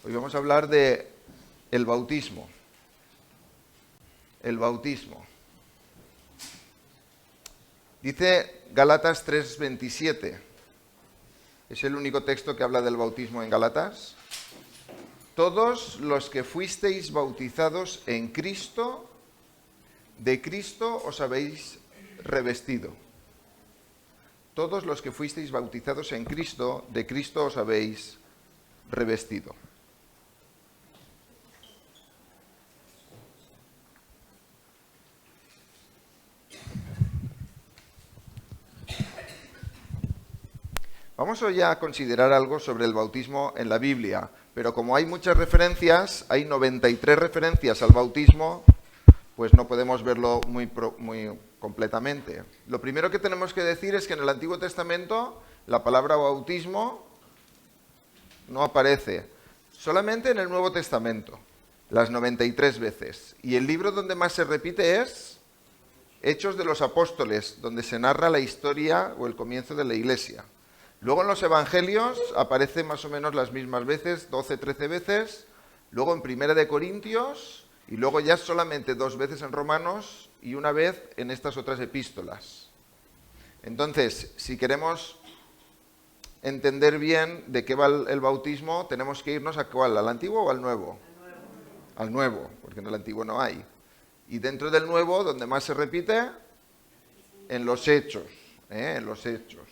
Hoy vamos a hablar de el bautismo. El bautismo. Dice Gálatas 3:27. Es el único texto que habla del bautismo en Gálatas. Todos los que fuisteis bautizados en Cristo, de Cristo os habéis revestido. Todos los que fuisteis bautizados en Cristo, de Cristo os habéis revestido. Vamos hoy a considerar algo sobre el bautismo en la Biblia, pero como hay muchas referencias, hay 93 referencias al bautismo, pues no podemos verlo muy completamente. Lo primero que tenemos que decir es que en el Antiguo Testamento la palabra bautismo no aparece, solamente en el Nuevo Testamento, las 93 veces. Y el libro donde más se repite es Hechos de los Apóstoles, donde se narra la historia o el comienzo de la Iglesia. Luego en los Evangelios aparece más o menos las mismas veces, 12, 13 veces. Luego en Primera de Corintios y luego ya solamente 2 veces en Romanos y una vez en estas otras epístolas. Entonces, si queremos entender bien de qué va el bautismo, tenemos que irnos a ¿cuál? ¿Al Antiguo o al Nuevo? Al Nuevo, porque en el Antiguo no hay. Y dentro del Nuevo, donde más se repite, en los Hechos, en los Hechos.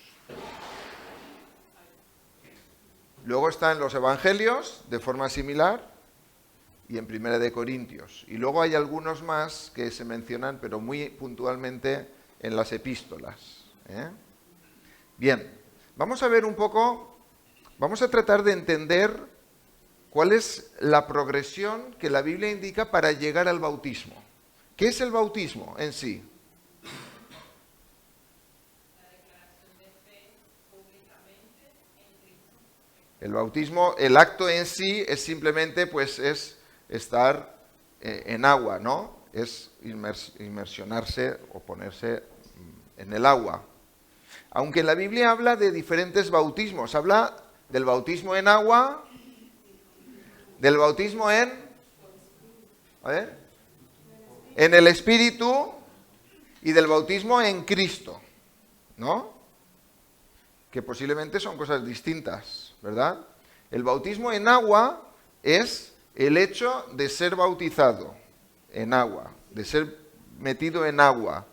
Luego está en los Evangelios, de forma similar, y en Primera de Corintios. Y luego hay algunos más que se mencionan, pero muy puntualmente, en las epístolas. Bien, vamos a ver un poco, vamos a tratar de entender cuál es la progresión que la Biblia indica para llegar al bautismo. ¿Qué es el bautismo en sí? El bautismo, el acto en sí es simplemente, pues, es estar en agua, ¿no? Es inmersionarse o ponerse en el agua. Aunque la Biblia habla de diferentes bautismos, habla del bautismo en agua, del bautismo en el Espíritu y del bautismo en Cristo, ¿no? Que posiblemente son cosas distintas, ¿verdad? El bautismo en agua es el hecho de ser bautizado en agua, de ser metido en agua.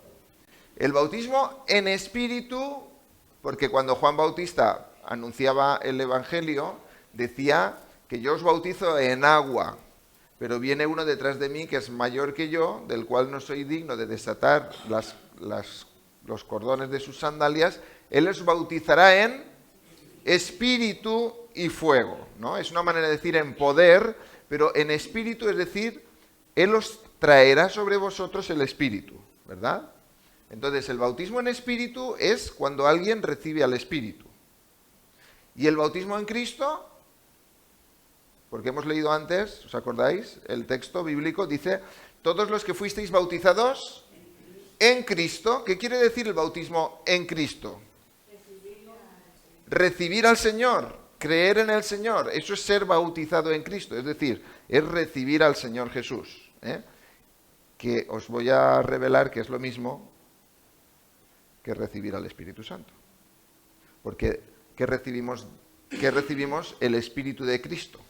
El bautismo en espíritu, porque cuando Juan Bautista anunciaba el Evangelio, decía que yo os bautizo en agua, pero viene uno detrás de mí que es mayor que yo, del cual no soy digno de desatar los cordones de sus sandalias. Él os bautizará en espíritu y fuego, ¿no? Es una manera de decir en poder, pero en espíritu, es decir, Él os traerá sobre vosotros el espíritu, ¿verdad? Entonces, el bautismo en espíritu es cuando alguien recibe al Espíritu. Y el bautismo en Cristo, porque hemos leído antes, ¿os acordáis? El texto bíblico dice, todos los que fuisteis bautizados en Cristo. ¿Qué quiere decir el bautismo en Cristo? Recibir al Señor, creer en el Señor, eso es ser bautizado en Cristo, es decir, es recibir al Señor Jesús, que os voy a revelar que es lo mismo que recibir al Espíritu Santo. Porque ¿qué recibimos? El Espíritu de Cristo,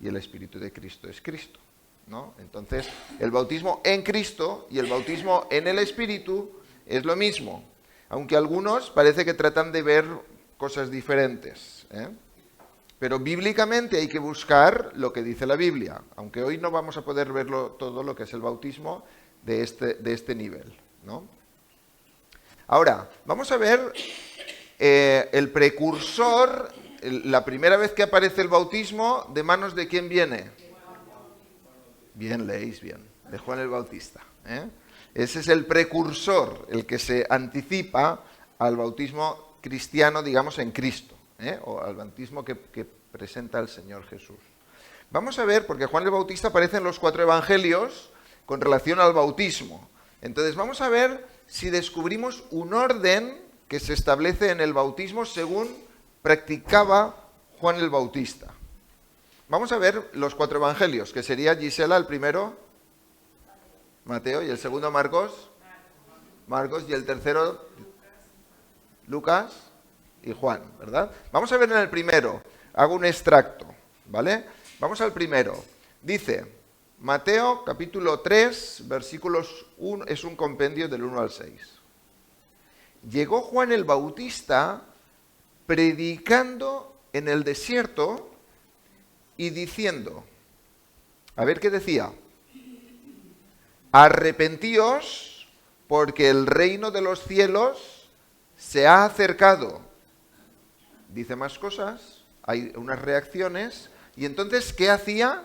y el Espíritu de Cristo es Cristo, ¿no? Entonces, el bautismo en Cristo y el bautismo en el Espíritu es lo mismo, aunque algunos parece que tratan de ver cosas diferentes, Pero bíblicamente hay que buscar lo que dice la Biblia, aunque hoy no vamos a poder verlo todo lo que es el bautismo de este nivel, ¿no? Ahora, vamos a ver el precursor, la primera vez que aparece el bautismo, ¿de manos de quién viene? Bien, leéis bien, de Juan el Bautista. Ese es el precursor, el que se anticipa al bautismo cristiano, digamos, en Cristo, o al bautismo que presenta el Señor Jesús. Vamos a ver, porque Juan el Bautista aparece en los 4 evangelios con relación al bautismo. Entonces vamos a ver si descubrimos un orden que se establece en el bautismo según practicaba Juan el Bautista. Vamos a ver los 4 evangelios, que sería Gisela el primero, Mateo, y el segundo Marcos, y el tercero Lucas y Juan, ¿verdad? Vamos a ver en el primero, hago un extracto, ¿vale? Vamos al primero. Dice, Mateo capítulo 3, versículos 1, es un compendio del 1 al 6. Llegó Juan el Bautista predicando en el desierto y diciendo, a ver qué decía, arrepentíos porque el reino de los cielos se ha acercado. Dice más cosas, hay unas reacciones, y entonces, ¿qué hacía?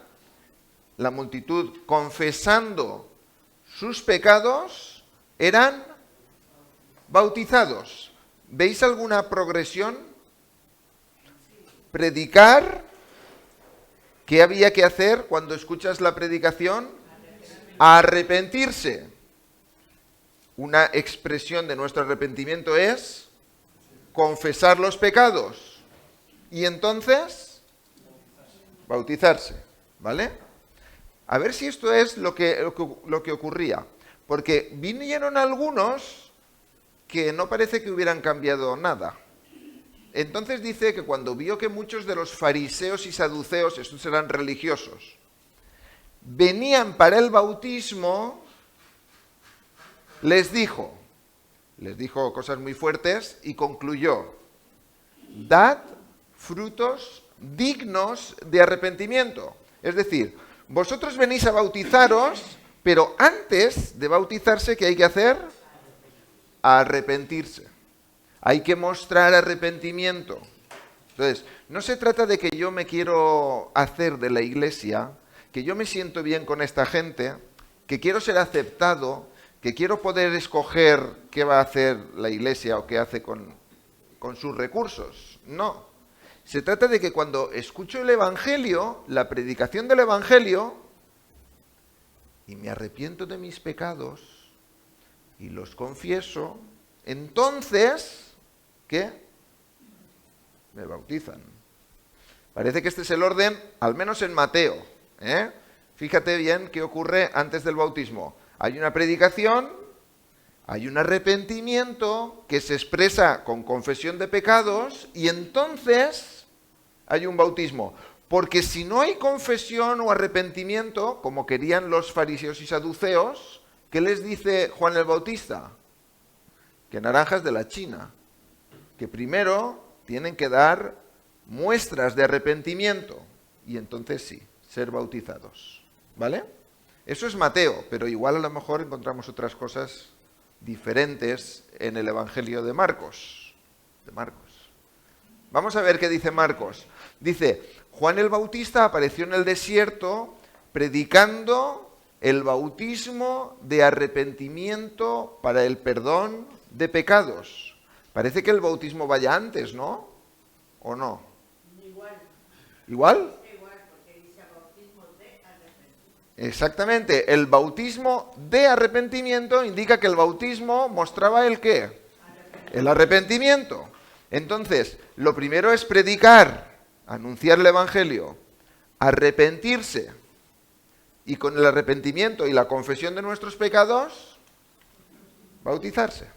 La multitud, confesando sus pecados, eran bautizados. ¿Veis alguna progresión? Predicar. ¿Qué había que hacer cuando escuchas la predicación? Arrepentirse. Una expresión de nuestro arrepentimiento es confesar los pecados. Y entonces, bautizarse. ¿Vale? A ver si esto es lo que ocurría. Porque vinieron algunos que no parece que hubieran cambiado nada. Entonces dice que cuando vio que muchos de los fariseos y saduceos, estos eran religiosos, venían para el bautismo, les dijo cosas muy fuertes y concluyó, dad frutos dignos de arrepentimiento. Es decir, vosotros venís a bautizaros, pero antes de bautizarse, ¿qué hay que hacer? Arrepentirse. Hay que mostrar arrepentimiento. Entonces, no se trata de que yo me quiero hacer de la iglesia, que yo me siento bien con esta gente, que quiero ser aceptado, que quiero poder escoger qué va a hacer la iglesia o qué hace con sus recursos. No. Se trata de que cuando escucho el Evangelio, la predicación del Evangelio, y me arrepiento de mis pecados y los confieso, entonces, ¿qué? Me bautizan. Parece que este es el orden, al menos en Mateo. Fíjate bien qué ocurre antes del bautismo. Hay una predicación, hay un arrepentimiento que se expresa con confesión de pecados y entonces hay un bautismo. Porque si no hay confesión o arrepentimiento, como querían los fariseos y saduceos, ¿qué les dice Juan el Bautista? Que naranjas de la China, que primero tienen que dar muestras de arrepentimiento y entonces sí, ser bautizados. ¿Vale? Eso es Mateo, pero igual a lo mejor encontramos otras cosas diferentes en el Evangelio de Marcos. Vamos a ver qué dice Marcos. Dice, Juan el Bautista apareció en el desierto predicando el bautismo de arrepentimiento para el perdón de pecados. Parece que el bautismo vaya antes, ¿no? ¿O no? ¿Igual? Porque dice bautismo de arrepentimiento. Exactamente. El bautismo de arrepentimiento indica que el bautismo mostraba el ¿qué? El arrepentimiento. Entonces, lo primero es predicar, anunciar el Evangelio, arrepentirse. Y con el arrepentimiento y la confesión de nuestros pecados, bautizarse.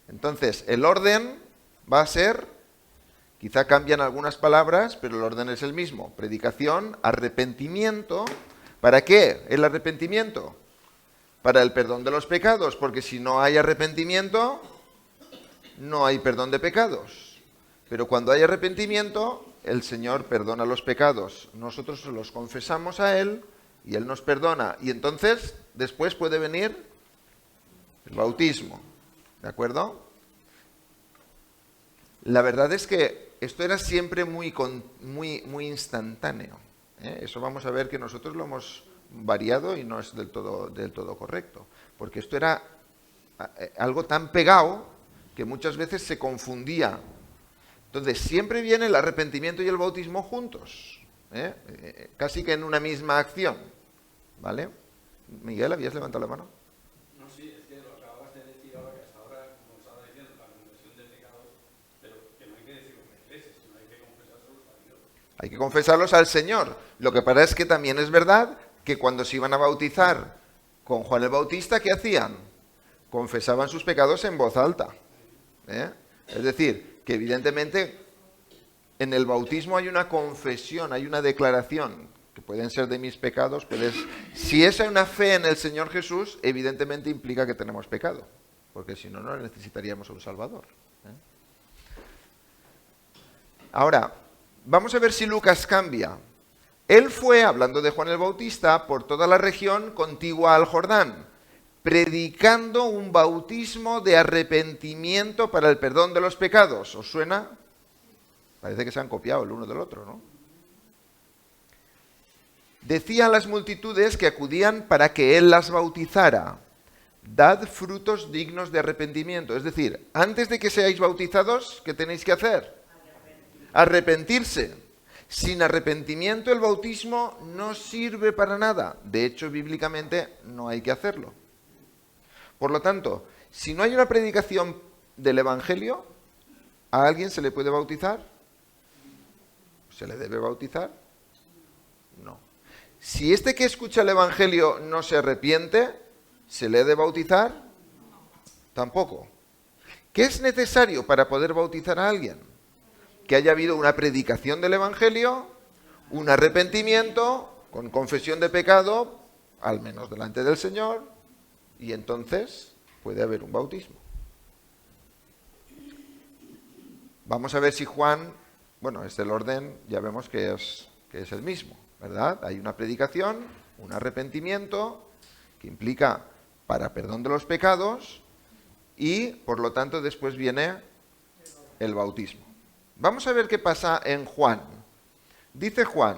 Entonces, el orden va a ser, quizá cambian algunas palabras, pero el orden es el mismo. Predicación, arrepentimiento. ¿Para qué el arrepentimiento? Para el perdón de los pecados, porque si no hay arrepentimiento, no hay perdón de pecados. Pero cuando hay arrepentimiento, el Señor perdona los pecados. Nosotros los confesamos a Él y Él nos perdona. Y entonces, después puede venir el bautismo. ¿De acuerdo? La verdad es que esto era siempre muy instantáneo. Eso vamos a ver que nosotros lo hemos variado y no es del todo correcto. Porque esto era algo tan pegado que muchas veces se confundía. Entonces, siempre viene el arrepentimiento y el bautismo juntos. Casi que en una misma acción. ¿Vale? Miguel, ¿habías levantado la mano? No, sí, es que lo acabas de decir ahora, que hasta ahora, como estaba diciendo, la confesión de pecados, pero que no hay que decirlo en la iglesia, sino hay que confesárselos a Dios. Hay que confesarlos al Señor. Lo que pasa es que también es verdad que cuando se iban a bautizar con Juan el Bautista, ¿qué hacían? Confesaban sus pecados en voz alta. Es decir, que evidentemente en el bautismo hay una confesión, hay una declaración, que pueden ser de mis pecados. Si esa es una fe en el Señor Jesús, evidentemente implica que tenemos pecado, porque si no, no necesitaríamos a un Salvador. Ahora, vamos a ver si Lucas cambia. Él fue, hablando de Juan el Bautista, por toda la región contigua al Jordán, predicando un bautismo de arrepentimiento para el perdón de los pecados. ¿Os suena? Parece que se han copiado el uno del otro, ¿no? Decía a las multitudes que acudían para que él las bautizara: dad frutos dignos de arrepentimiento. Es decir, antes de que seáis bautizados, ¿qué tenéis que hacer? Arrepentirse. Sin arrepentimiento el bautismo no sirve para nada. De hecho, bíblicamente no hay que hacerlo. Por lo tanto, si no hay una predicación del Evangelio, ¿a alguien se le puede bautizar? ¿Se le debe bautizar? No. Si este que escucha el Evangelio no se arrepiente, ¿se le debe bautizar? Tampoco. ¿Qué es necesario para poder bautizar a alguien? Que haya habido una predicación del Evangelio, un arrepentimiento, con confesión de pecado, al menos delante del Señor, y entonces puede haber un bautismo. Vamos a ver si Juan, bueno, es el orden, ya vemos que es el mismo, ¿verdad? Hay una predicación, un arrepentimiento, que implica para perdón de los pecados, y por lo tanto después viene el bautismo. Vamos a ver qué pasa en Juan. Dice Juan,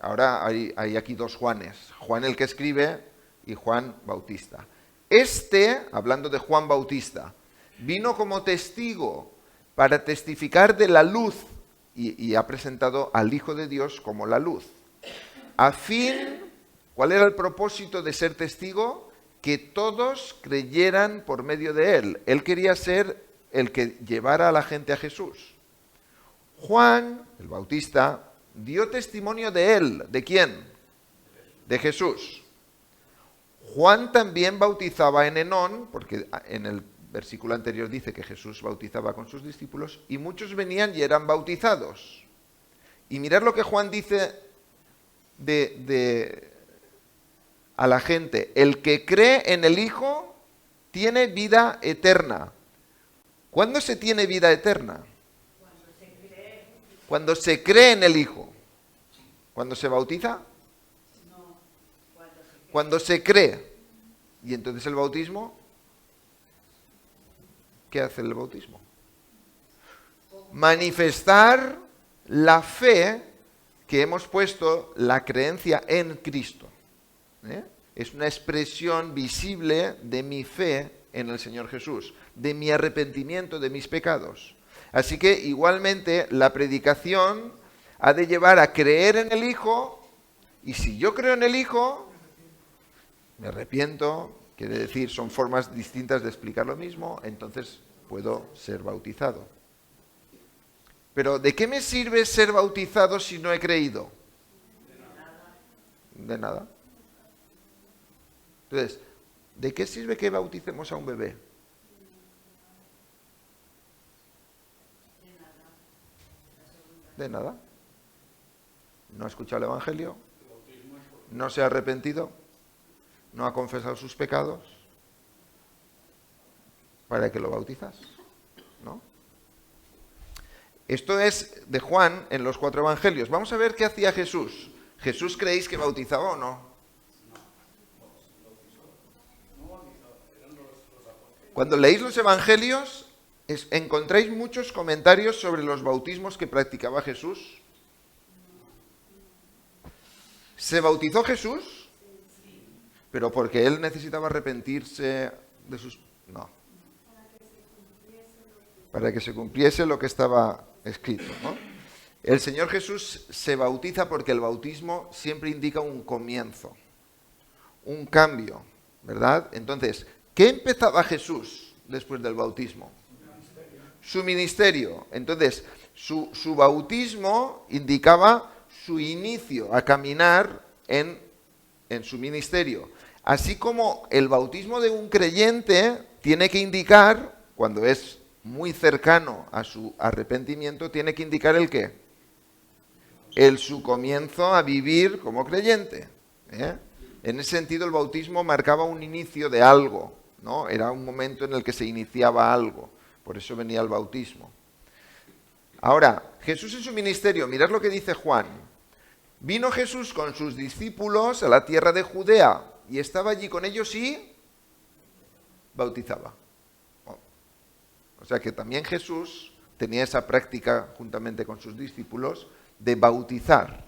ahora hay aquí dos Juanes, Juan el que escribe y Juan Bautista. Hablando de Juan Bautista, vino como testigo para testificar de la luz y ha presentado al Hijo de Dios como la luz. ¿Cuál era el propósito de ser testigo? Que todos creyeran por medio de él. Él quería ser el que llevara a la gente a Jesús. Juan, el Bautista, dio testimonio de él. ¿De quién? De Jesús. Juan también bautizaba en Enón, porque en el versículo anterior dice que Jesús bautizaba con sus discípulos, y muchos venían y eran bautizados. Y mirad lo que Juan dice a la gente: el que cree en el Hijo tiene vida eterna. ¿Cuándo se tiene vida eterna? Cuando se cree en el Hijo. ¿Cuándo se bautiza? Cuando se cree. ¿Y entonces el bautismo? ¿Qué hace el bautismo? Manifestar la fe que hemos puesto, la creencia en Cristo. Es una expresión visible de mi fe en el Señor Jesús, de mi arrepentimiento de mis pecados. Así que igualmente la predicación ha de llevar a creer en el Hijo, y si yo creo en el Hijo, me arrepiento, quiere decir, son formas distintas de explicar lo mismo, entonces puedo ser bautizado. Pero ¿de qué me sirve ser bautizado si no he creído? De nada. Entonces, ¿de qué sirve que bauticemos a un bebé? De nada. No ha escuchado el Evangelio, no se ha arrepentido, no ha confesado sus pecados. ¿Para qué lo bautizas? ¿No? Esto es de Juan en los 4 evangelios. Vamos a ver qué hacía Jesús. ¿Jesús creéis que bautizaba o no? Cuando leéis los evangelios, encontráis muchos comentarios sobre los bautismos que practicaba Jesús. ¿Se bautizó Jesús? ¿Pero porque él necesitaba arrepentirse de sus...? No. Para que se cumpliese lo que estaba escrito, ¿no? El Señor Jesús se bautiza porque el bautismo siempre indica un comienzo, un cambio, ¿verdad? Entonces, ¿qué empezaba Jesús después del bautismo? su ministerio. Entonces, su bautismo indicaba su inicio a caminar en su ministerio. Así como el bautismo de un creyente tiene que indicar, cuando es muy cercano a su arrepentimiento, tiene que indicar el qué. Su comienzo a vivir como creyente. En ese sentido, el bautismo marcaba un inicio de algo, ¿no? Era un momento en el que se iniciaba algo. Por eso venía el bautismo. Ahora, Jesús en su ministerio, mirad lo que dice Juan. Vino Jesús con sus discípulos a la tierra de Judea y estaba allí con ellos y bautizaba. O sea que también Jesús tenía esa práctica juntamente con sus discípulos de bautizar.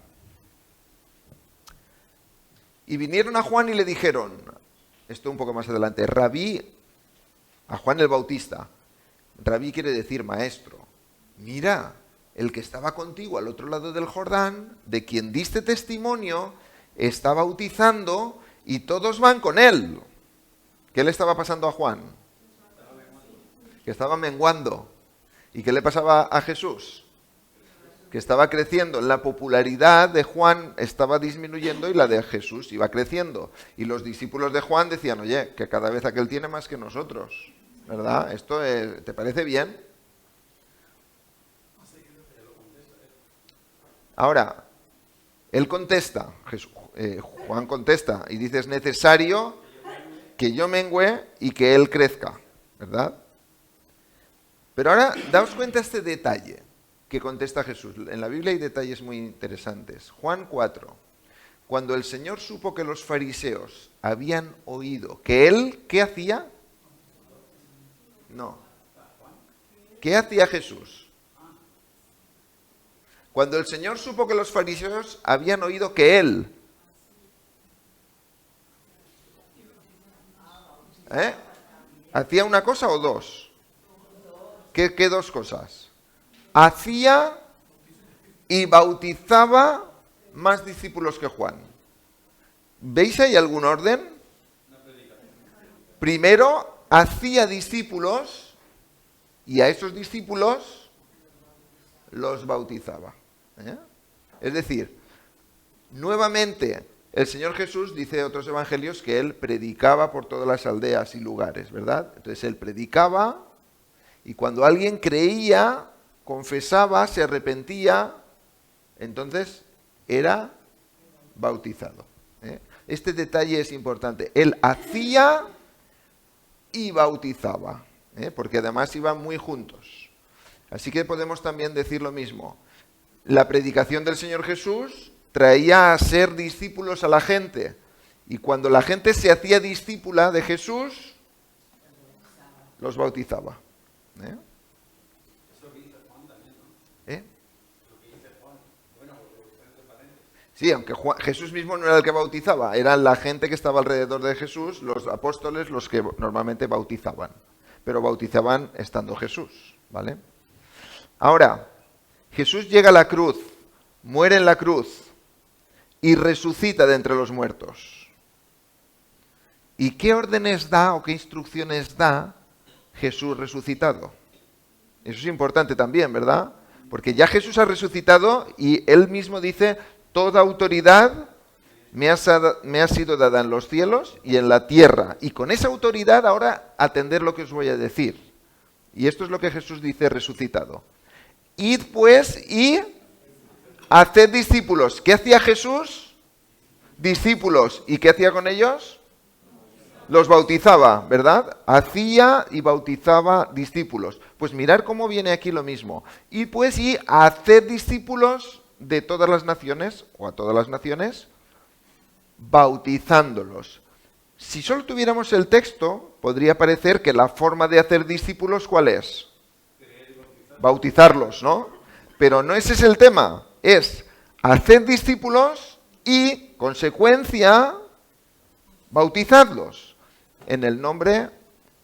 Y vinieron a Juan y le dijeron, esto un poco más adelante, Rabí, a Juan el Bautista. Rabí quiere decir maestro. Mira, el que estaba contigo al otro lado del Jordán, de quien diste testimonio, está bautizando y todos van con él. ¿Qué le estaba pasando a Juan? Que estaba menguando. ¿Y qué le pasaba a Jesús? Que estaba creciendo. La popularidad de Juan estaba disminuyendo y la de Jesús iba creciendo. Y los discípulos de Juan decían, oye, que cada vez aquel tiene más que nosotros. ¿Verdad? ¿Esto te parece bien? Ahora, él contesta, Juan contesta y dice, es necesario que yo mengüe y que él crezca, ¿verdad? Pero ahora, daos cuenta de este detalle que contesta Jesús. En la Biblia hay detalles muy interesantes. Juan 4, cuando el Señor supo que los fariseos habían oído que él, ¿qué hacía? No. ¿Qué hacía Jesús? Cuando el Señor supo que los fariseos habían oído que él, ¿hacía una cosa o dos? ¿Qué dos cosas? Hacía y bautizaba más discípulos que Juan. ¿Veis ahí algún orden? Primero, hacía discípulos y a esos discípulos los bautizaba. Es decir, nuevamente el Señor Jesús dice en otros evangelios que él predicaba por todas las aldeas y lugares, ¿verdad? Entonces él predicaba y cuando alguien creía, confesaba, se arrepentía, entonces era bautizado. Este detalle es importante. Él hacía y bautizaba, porque además iban muy juntos. Así que podemos también decir lo mismo. La predicación del Señor Jesús traía a ser discípulos a la gente. Y cuando la gente se hacía discípula de Jesús, los bautizaba. Sí, aunque Jesús mismo no era el que bautizaba, era la gente que estaba alrededor de Jesús, los apóstoles, los que normalmente bautizaban. Pero bautizaban estando Jesús, ¿vale? Ahora, Jesús llega a la cruz, muere en la cruz y resucita de entre los muertos. ¿Y qué órdenes da o qué instrucciones da Jesús resucitado? Eso es importante también, ¿verdad? Porque ya Jesús ha resucitado y él mismo dice, toda autoridad me ha sido dada en los cielos y en la tierra. Y con esa autoridad ahora atender lo que os voy a decir. Y esto es lo que Jesús dice resucitado. Id pues y haced discípulos. ¿Qué hacía Jesús? Discípulos. ¿Y qué hacía con ellos? Los bautizaba, ¿verdad? Hacía y bautizaba discípulos. Pues mirad cómo viene aquí lo mismo. Id pues y haced discípulos de todas las naciones, o a todas las naciones, bautizándolos. Si solo tuviéramos el texto, podría parecer que la forma de hacer discípulos, ¿cuál es? Bautizarlos, ¿no? Pero no ese es el tema. Es hacer discípulos y, consecuencia, bautizadlos en el nombre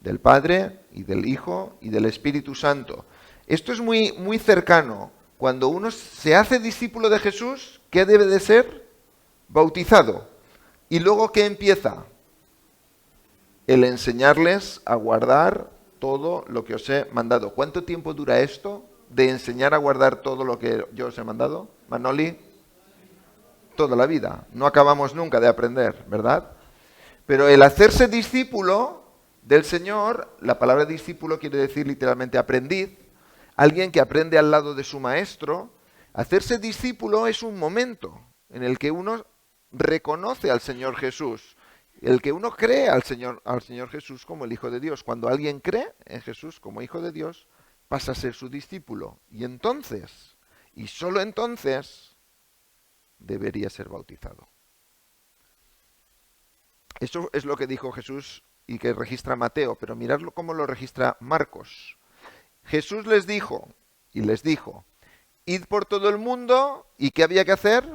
del Padre y del Hijo y del Espíritu Santo. Esto es muy, muy cercano. Cuando uno se hace discípulo de Jesús, ¿qué debe de ser? Bautizado. ¿Y luego qué empieza? El enseñarles a guardar todo lo que os he mandado. ¿Cuánto tiempo dura esto de enseñar a guardar todo lo que yo os he mandado? Manoli, toda la vida. No acabamos nunca de aprender, ¿verdad? Pero el hacerse discípulo del Señor, la palabra discípulo quiere decir literalmente aprendiz, alguien que aprende al lado de su maestro. Hacerse discípulo es un momento en el que uno reconoce al Señor Jesús, el que uno cree al Señor Jesús como el Hijo de Dios. Cuando alguien cree en Jesús como Hijo de Dios, pasa a ser su discípulo. Y entonces, y solo entonces, debería ser bautizado. Eso es lo que dijo Jesús y que registra Mateo, pero miradlo cómo lo registra Marcos. Jesús les dijo, id por todo el mundo, ¿y qué había que hacer?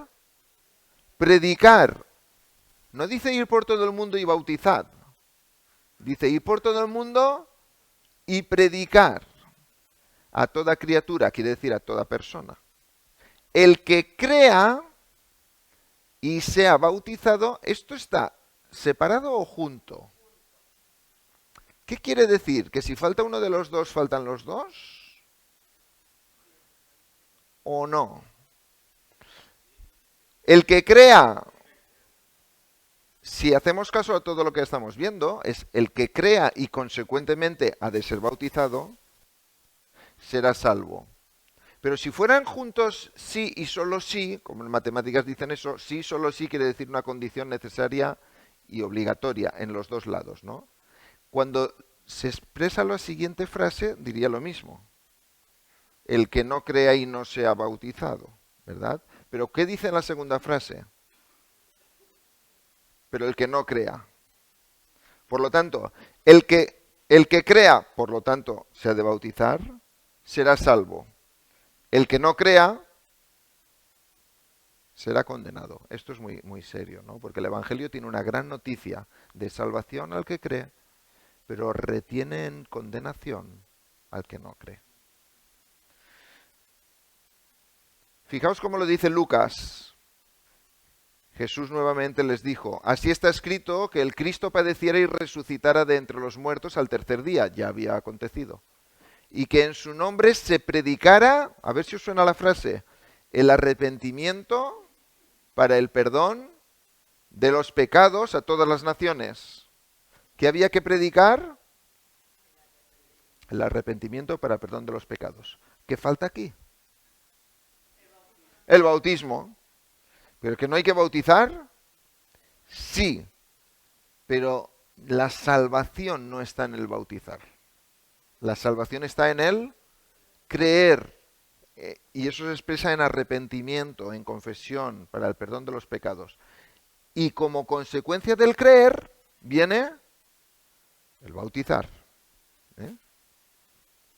Predicar. No dice ir por todo el mundo y bautizad. Dice ir por todo el mundo y predicar a toda criatura, quiere decir a toda persona. El que crea y sea bautizado, ¿esto está separado o junto? ¿Qué quiere decir? ¿Que si falta uno de los dos, faltan los dos? ¿O no? El que crea, si hacemos caso a todo lo que estamos viendo, es el que crea y consecuentemente ha de ser bautizado, será salvo. Pero si fueran juntos sí y solo sí, como en matemáticas dicen eso, sí, solo sí quiere decir una condición necesaria y obligatoria en los dos lados, ¿no? Cuando se expresa la siguiente frase, diría lo mismo. El que no crea y no sea bautizado, ¿verdad? Pero ¿qué dice en la segunda frase? Pero el que no crea. Por lo tanto, el que crea, por lo tanto, se ha de bautizar, será salvo. El que no crea será condenado. Esto es muy, muy serio, ¿no? Porque el Evangelio tiene una gran noticia de salvación al que cree, pero retiene en condenación al que no cree. Fijaos cómo lo dice Lucas. Jesús nuevamente les dijo, así está escrito que el Cristo padeciera y resucitara de entre los muertos al tercer día, ya había acontecido. Y que en su nombre se predicara, a ver si os suena la frase, el arrepentimiento para el perdón de los pecados a todas las naciones. ¿Qué había que predicar? El arrepentimiento para perdón de los pecados. ¿Qué falta aquí? El bautismo. ¿Pero que no hay que bautizar? Sí, pero la salvación no está en el bautizar. La salvación está en el creer. Y eso se expresa en arrepentimiento, en confesión, para el perdón de los pecados. Y como consecuencia del creer, viene el bautizar. ¿Eh?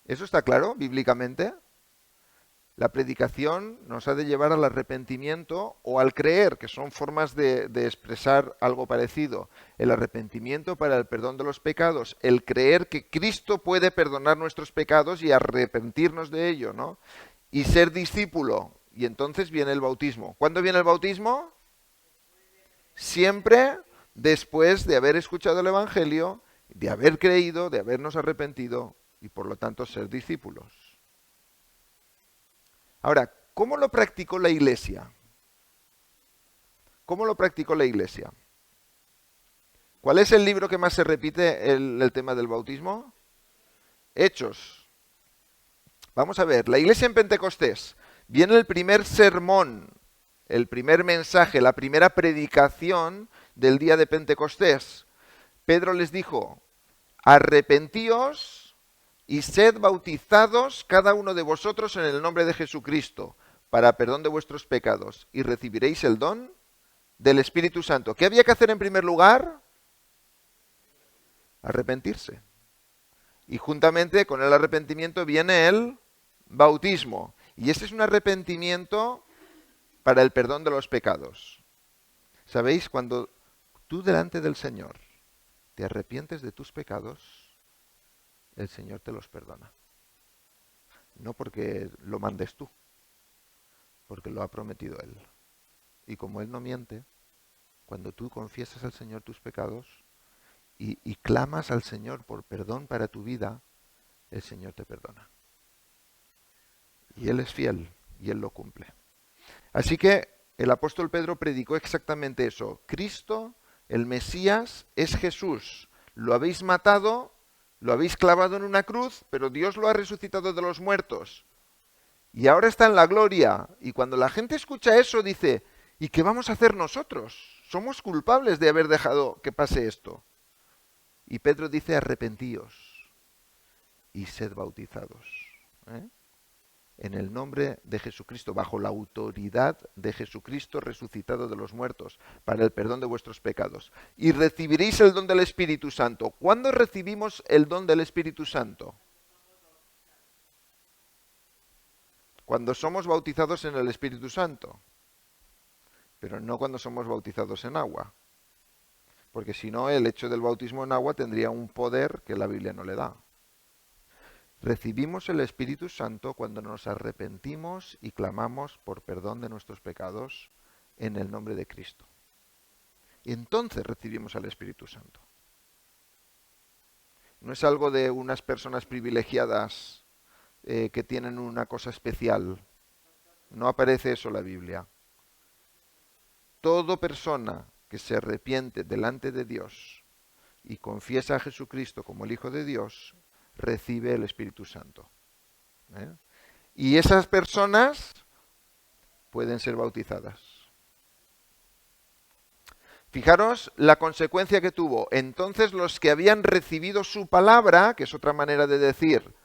¿Eso está claro bíblicamente? La predicación nos ha de llevar al arrepentimiento o al creer, que son formas de expresar algo parecido. El arrepentimiento para el perdón de los pecados, el creer que Cristo puede perdonar nuestros pecados y arrepentirnos de ello, ¿no? Y ser discípulo. Y entonces viene el bautismo. ¿Cuándo viene el bautismo? Siempre después de haber escuchado el Evangelio, de haber creído, de habernos arrepentido y por lo tanto ser discípulos. Ahora, ¿cómo lo practicó la Iglesia? ¿Cómo lo practicó la Iglesia? ¿Cuál es el libro que más se repite el tema del bautismo? Hechos. Vamos a ver, la Iglesia en Pentecostés, viene el primer sermón, el primer mensaje, la primera predicación del día de Pentecostés. Pedro les dijo, arrepentíos y sed bautizados cada uno de vosotros en el nombre de Jesucristo, para perdón de vuestros pecados, y recibiréis el don del Espíritu Santo. ¿Qué había que hacer en primer lugar? Arrepentirse. Y juntamente con el arrepentimiento viene el bautismo. Y este es un arrepentimiento para el perdón de los pecados. ¿Sabéis? Cuando tú delante del Señor te arrepientes de tus pecados, el Señor te los perdona. No porque lo mandes tú, porque lo ha prometido Él. Y como Él no miente, cuando tú confiesas al Señor tus pecados y clamas al Señor por perdón para tu vida, el Señor te perdona. Y Él es fiel y Él lo cumple. Así que el apóstol Pedro predicó exactamente eso. Cristo, el Mesías, es Jesús. Lo habéis matado, lo habéis clavado en una cruz, pero Dios lo ha resucitado de los muertos. Y ahora está en la gloria. Y cuando la gente escucha eso dice, ¿y qué vamos a hacer nosotros? Somos culpables de haber dejado que pase esto. Y Pedro dice, arrepentíos y sed bautizados. En el nombre de Jesucristo, bajo la autoridad de Jesucristo resucitado de los muertos, para el perdón de vuestros pecados. Y recibiréis el don del Espíritu Santo. ¿Cuándo recibimos el don del Espíritu Santo? Cuando somos bautizados en el Espíritu Santo. Pero no cuando somos bautizados en agua. Porque si no, el hecho del bautismo en agua tendría un poder que la Biblia no le da. Recibimos el Espíritu Santo cuando nos arrepentimos y clamamos por perdón de nuestros pecados en el nombre de Cristo. Y entonces recibimos al Espíritu Santo. No es algo de unas personas privilegiadas que tienen una cosa especial. No aparece eso en la Biblia. Toda persona que se arrepiente delante de Dios y confiesa a Jesucristo como el Hijo de Dios, recibe el Espíritu Santo. Y esas personas pueden ser bautizadas. Fijaros la consecuencia que tuvo. Entonces los que habían recibido su palabra, que es otra manera de decir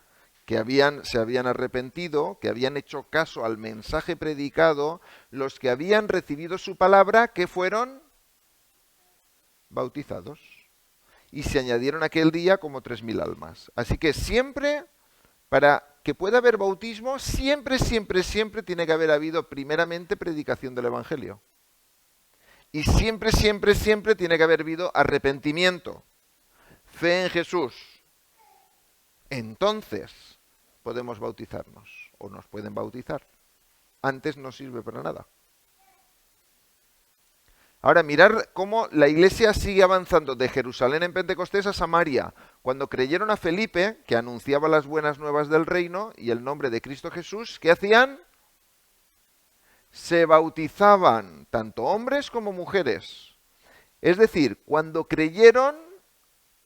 que se habían arrepentido, que habían hecho caso al mensaje predicado, los que habían recibido su palabra, que fueron bautizados. Y se añadieron aquel día como 3.000 almas. Así que siempre, para que pueda haber bautismo, siempre tiene que haber habido primeramente predicación del Evangelio. Y siempre tiene que haber habido arrepentimiento, fe en Jesús. Entonces podemos bautizarnos, o nos pueden bautizar. Antes no sirve para nada. Ahora, mirar cómo la iglesia sigue avanzando de Jerusalén en Pentecostés a Samaria. Cuando creyeron a Felipe, que anunciaba las buenas nuevas del reino y el nombre de Cristo Jesús, ¿qué hacían? Se bautizaban, tanto hombres como mujeres. Es decir, cuando creyeron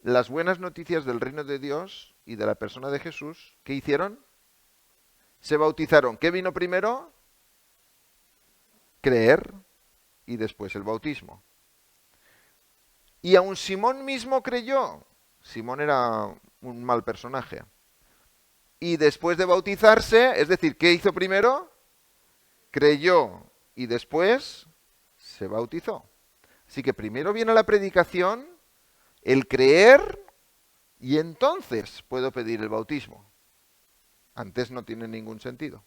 las buenas noticias del reino de Dios y de la persona de Jesús, ¿qué hicieron? Se bautizaron. ¿Qué vino primero? Creer. Y después el bautismo. Y aun Simón mismo creyó. Simón era un mal personaje. Y después de bautizarse, es decir, ¿qué hizo primero? Creyó y después se bautizó. Así que primero viene la predicación, el creer, y entonces puedo pedir el bautismo. Antes no tiene ningún sentido.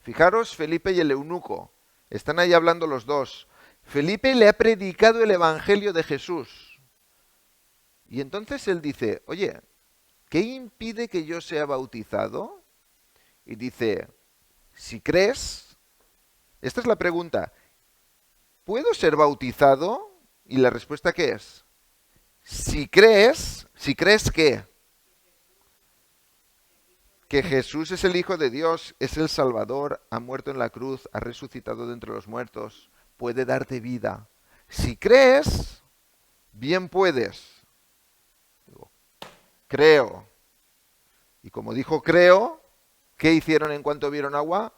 Fijaros, Felipe y el eunuco. Están ahí hablando los dos. Felipe le ha predicado el Evangelio de Jesús. Y entonces él dice, oye, ¿qué impide que yo sea bautizado? Y dice, si crees, esta es la pregunta, ¿puedo ser bautizado? Y la respuesta ¿qué es? Si crees ¿qué? Que Jesús es el Hijo de Dios, es el Salvador, ha muerto en la cruz, ha resucitado de entre los muertos, puede darte vida. Si crees, bien puedes. Digo, creo. Y como dijo creo, ¿qué hicieron en cuanto vieron agua?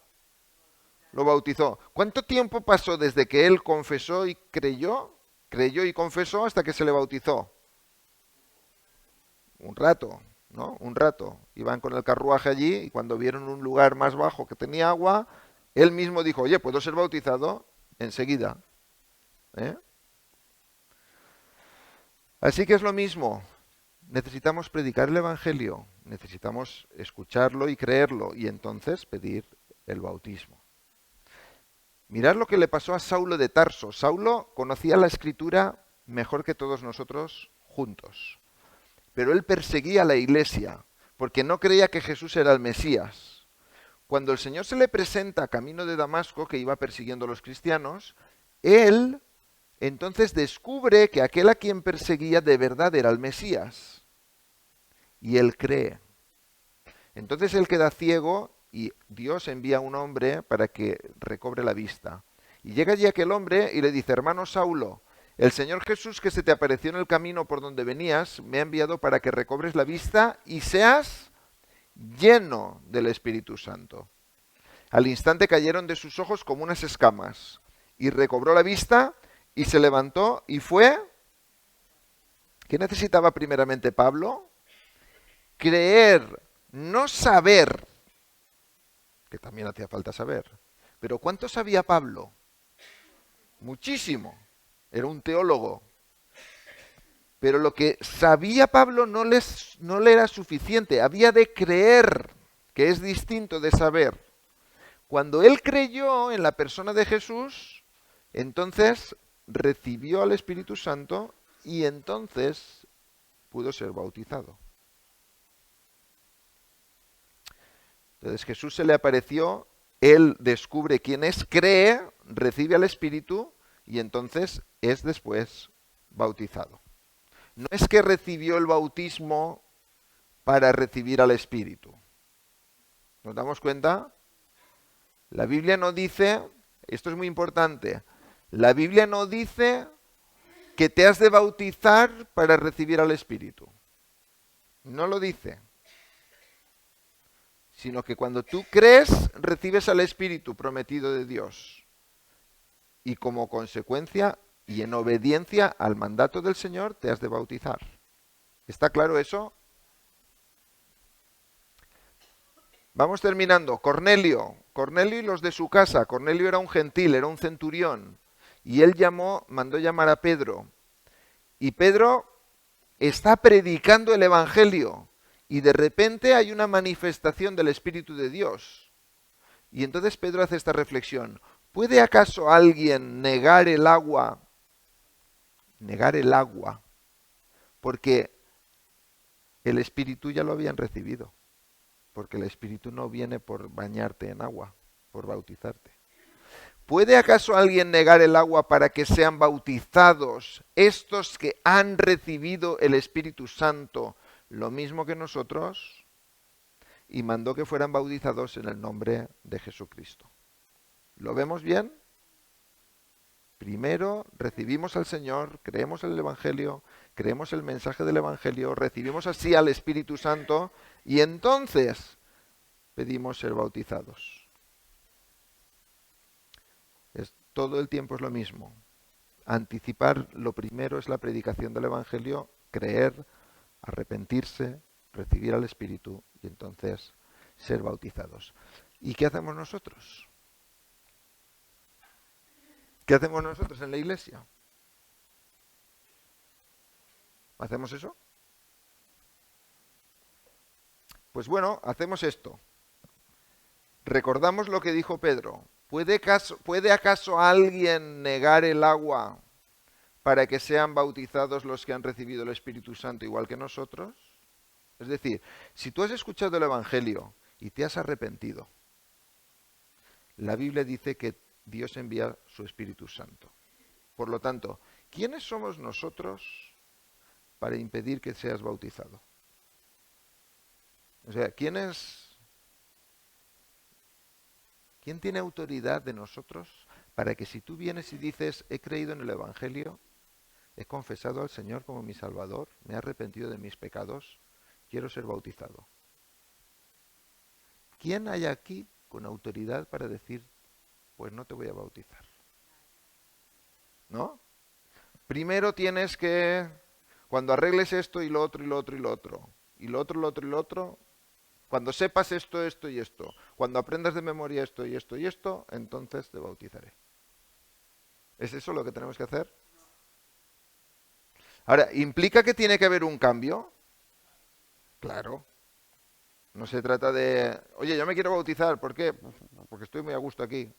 Lo bautizó. ¿Cuánto tiempo pasó desde que él confesó y creyó y confesó hasta que se le bautizó? Un rato. ¿No? Un rato. Iban con el carruaje allí y cuando vieron un lugar más bajo que tenía agua, él mismo dijo, oye, ¿puedo ser bautizado? Enseguida. Así que es lo mismo. Necesitamos predicar el Evangelio, necesitamos escucharlo y creerlo y entonces pedir el bautismo. Mirad lo que le pasó a Saulo de Tarso. Saulo conocía la Escritura mejor que todos nosotros juntos. Pero él perseguía a la iglesia porque no creía que Jesús era el Mesías. Cuando el Señor se le presenta camino de Damasco, que iba persiguiendo a los cristianos, él entonces descubre que aquel a quien perseguía de verdad era el Mesías. y él cree. Entonces él queda ciego y Dios envía a un hombre para que recobre la vista. Y llega allí aquel hombre y le dice, hermano Saulo, el Señor Jesús que se te apareció en el camino por donde venías, me ha enviado para que recobres la vista y seas lleno del Espíritu Santo. Al instante cayeron de sus ojos como unas escamas, y recobró la vista y se levantó y fue. ¿Qué necesitaba primeramente Pablo? Creer, no saber, que también hacía falta saber. Pero ¿cuánto sabía Pablo? Muchísimo. Era un teólogo. Pero lo que sabía Pablo no le era suficiente. Había de creer, que es distinto de saber. Cuando él creyó en la persona de Jesús, entonces recibió al Espíritu Santo y entonces pudo ser bautizado. Entonces Jesús se le apareció, él descubre quién es, cree, recibe al Espíritu y entonces es después bautizado. No es que recibió el bautismo para recibir al Espíritu. ¿Nos damos cuenta? La Biblia no dice, esto es muy importante, la Biblia no dice que te has de bautizar para recibir al Espíritu. No lo dice. Sino que cuando tú crees, recibes al Espíritu prometido de Dios. Y como consecuencia y en obediencia al mandato del Señor, te has de bautizar. ¿Está claro eso? Vamos terminando. Cornelio y los de su casa. Cornelio era un gentil, era un centurión. Y él mandó llamar a Pedro. Y Pedro está predicando el Evangelio. Y de repente hay una manifestación del Espíritu de Dios. Y entonces Pedro hace esta reflexión. ¿Puede acaso alguien negar el agua? Negar el agua. Porque el Espíritu ya lo habían recibido. Porque el Espíritu no viene por bañarte en agua, por bautizarte. ¿Puede acaso alguien negar el agua para que sean bautizados estos que han recibido el Espíritu Santo, lo mismo que nosotros? Y mandó que fueran bautizados en el nombre de Jesucristo. ¿Lo vemos bien? Primero recibimos al Señor, creemos en el Evangelio, creemos el mensaje del Evangelio, recibimos así al Espíritu Santo y entonces pedimos ser bautizados. Todo el tiempo es lo mismo. Anticipar lo primero es la predicación del Evangelio, creer, arrepentirse, recibir al Espíritu y entonces ser bautizados. ¿Y qué hacemos nosotros? ¿Qué hacemos nosotros en la iglesia? ¿Hacemos eso? Pues bueno, hacemos esto. Recordamos lo que dijo Pedro. ¿Puede acaso alguien negar el agua para que sean bautizados los que han recibido el Espíritu Santo igual que nosotros? Es decir, si tú has escuchado el Evangelio y te has arrepentido, la Biblia dice que Dios envía su Espíritu Santo. Por lo tanto, ¿quiénes somos nosotros para impedir que seas bautizado? O sea, ¿quién tiene autoridad de nosotros para que si tú vienes y dices, he creído en el Evangelio, he confesado al Señor como mi Salvador, me he arrepentido de mis pecados, quiero ser bautizado? ¿Quién hay aquí con autoridad para decir, pues no te voy a bautizar? ¿No? Primero tienes que, cuando arregles esto y lo otro y lo otro y lo otro, y lo otro, lo otro y lo otro, cuando sepas esto, esto y esto, cuando aprendas de memoria esto y esto y esto, entonces te bautizaré. ¿Es eso lo que tenemos que hacer? Ahora, ¿implica que tiene que haber un cambio? Claro. No se trata de, oye, yo me quiero bautizar, ¿por qué? Porque estoy muy a gusto aquí.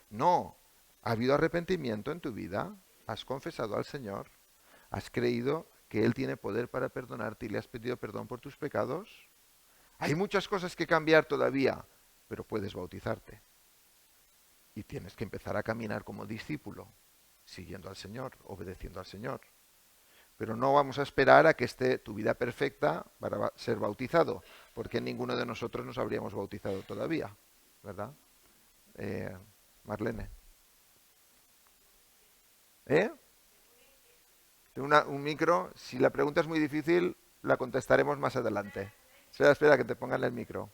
No, ha habido arrepentimiento en tu vida, has confesado al Señor, has creído que Él tiene poder para perdonarte y le has pedido perdón por tus pecados. Hay muchas cosas que cambiar todavía, pero puedes bautizarte. Y tienes que empezar a caminar como discípulo, siguiendo al Señor, obedeciendo al Señor. pero no vamos a esperar a que esté tu vida perfecta para ser bautizado, porque ninguno de nosotros nos habríamos bautizado todavía, ¿verdad? Marlene. ¿Eh? Un micro, si la pregunta es muy difícil, la contestaremos más adelante. Espera que te pongan el micro.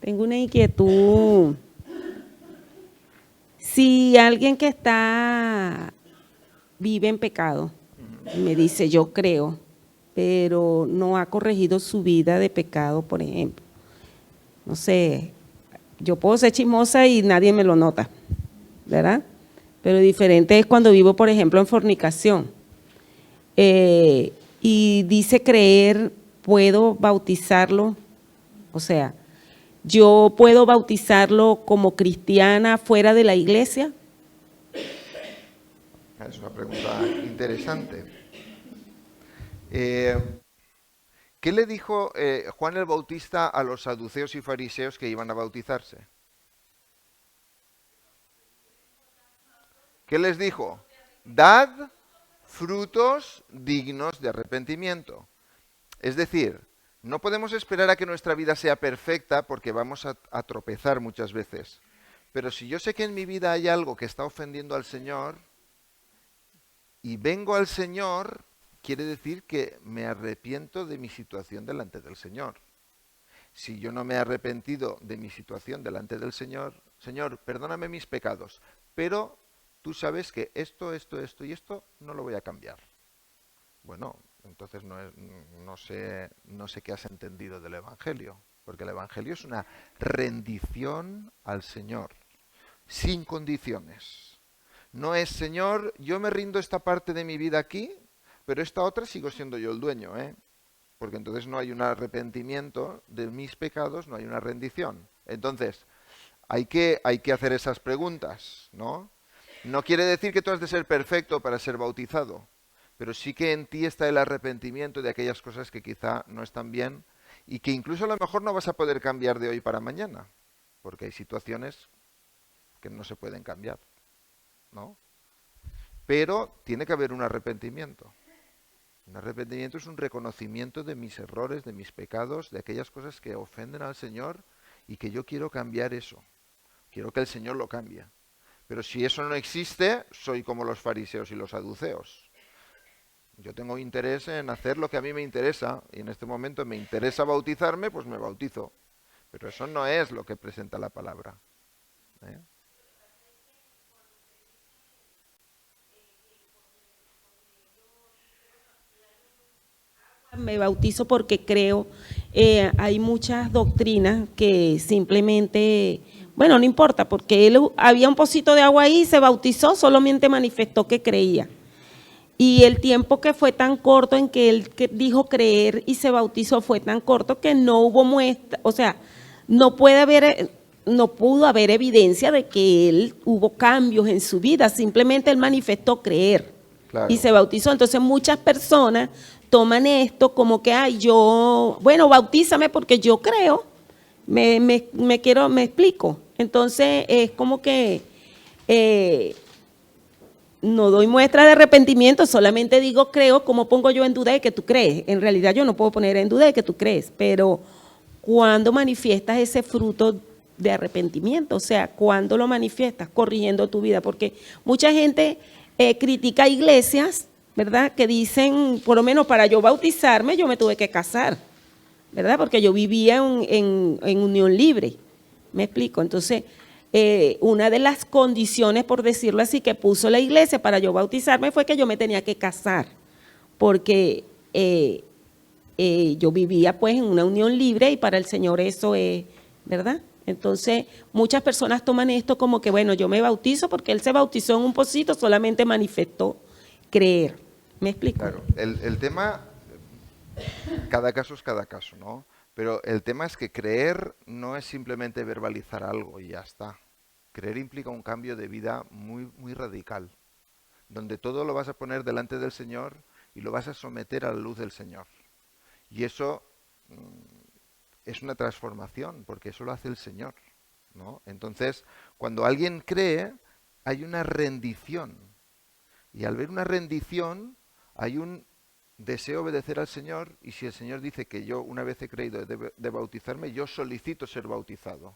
Tengo una inquietud. Si alguien que vive en pecado, me dice yo creo, pero no ha corregido su vida de pecado, por ejemplo. No sé, yo puedo ser chismosa y nadie me lo nota, ¿verdad? Pero diferente es cuando vivo, por ejemplo, en fornicación. Y dice creer, puedo bautizarlo, o sea, yo puedo bautizarlo como cristiana fuera de la iglesia. Es una pregunta interesante. ¿Qué le dijo Juan el Bautista a los saduceos y fariseos que iban a bautizarse? ¿Qué les dijo? Dad frutos dignos de arrepentimiento. Es decir, no podemos esperar a que nuestra vida sea perfecta porque vamos a tropezar muchas veces. Pero si yo sé que en mi vida hay algo que está ofendiendo al Señor y vengo al Señor, quiere decir que me arrepiento de mi situación delante del Señor. Si yo no me he arrepentido de mi situación delante del Señor, Señor, perdóname mis pecados, pero tú sabes que esto y esto no lo voy a cambiar. Bueno, entonces no sé qué has entendido del Evangelio, porque el Evangelio es una rendición al Señor, sin condiciones. No es, Señor, yo me rindo esta parte de mi vida aquí, pero esta otra sigo siendo yo el dueño, ¿eh? Porque entonces no hay un arrepentimiento de mis pecados, no hay una rendición. Entonces, hay que hacer esas preguntas, ¿no? No quiere decir que tú has de ser perfecto para ser bautizado, pero sí que en ti está el arrepentimiento de aquellas cosas que quizá no están bien y que incluso a lo mejor no vas a poder cambiar de hoy para mañana, porque hay situaciones que no se pueden cambiar, ¿no? Pero tiene que haber un arrepentimiento. Un arrepentimiento es un reconocimiento de mis errores, de mis pecados, de aquellas cosas que ofenden al Señor y que yo quiero cambiar eso. Quiero que el Señor lo cambie. Pero si eso no existe, soy como los fariseos y los saduceos. Yo tengo interés en hacer lo que a mí me interesa y en este momento me interesa bautizarme, pues me bautizo. Pero eso no es lo que presenta la palabra. ¿Eh? Me bautizo porque creo, hay muchas doctrinas que simplemente, bueno, no importa, porque él había un pocito de agua ahí y se bautizó, solamente manifestó que creía. Y el tiempo que fue tan corto en que él dijo creer y se bautizó fue tan corto que no hubo muestra, o sea, no pudo haber evidencia de que él hubo cambios en su vida, simplemente él manifestó creer. Claro. Y se bautizó. Entonces muchas personas toman esto como que, ay, bueno, bautízame porque yo creo, me explico. Entonces es como que no doy muestra de arrepentimiento, solamente digo creo, como pongo yo en duda de que tú crees. En realidad yo no puedo poner en duda de que tú crees, pero cuando manifiestas ese fruto de arrepentimiento, o sea, cuando lo manifiestas corrigiendo tu vida, porque mucha gente critica iglesias, ¿verdad? Que dicen, por lo menos para yo bautizarme, yo me tuve que casar, ¿verdad? Porque yo vivía en unión libre, ¿me explico? Entonces, una de las condiciones, por decirlo así, que puso la iglesia para yo bautizarme fue que yo me tenía que casar, porque yo vivía pues en una unión libre y para el Señor eso es, ¿verdad? Entonces, muchas personas toman esto como que, bueno, yo me bautizo porque él se bautizó en un pocito, solamente manifestó creer. ¿Me explico? Claro, el tema, cada caso es cada caso, ¿no? Pero el tema es que creer no es simplemente verbalizar algo y ya está. Creer implica un cambio de vida muy, muy radical, donde todo lo vas a poner delante del Señor y lo vas a someter a la luz del Señor. Y eso es una transformación, porque eso lo hace el Señor, ¿no? Entonces, cuando alguien cree, hay una rendición. Y al ver una rendición, hay un deseo obedecer al Señor, y si el Señor dice que yo una vez he creído de bautizarme, yo solicito ser bautizado.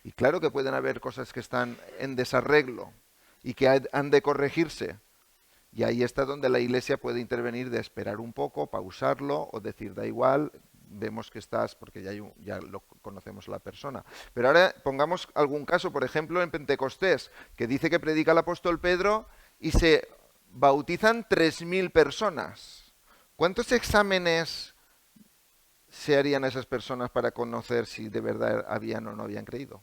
Y claro que pueden haber cosas que están en desarreglo y que han de corregirse. Y ahí está donde la Iglesia puede intervenir, de esperar un poco, pausarlo o decir, da igual, vemos que estás, porque ya lo conocemos a la persona. Pero ahora pongamos algún caso, por ejemplo, en Pentecostés, que dice que predica el apóstol Pedro y se bautizan 3.000 personas. ¿Cuántos exámenes se harían a esas personas para conocer si de verdad habían o no habían creído?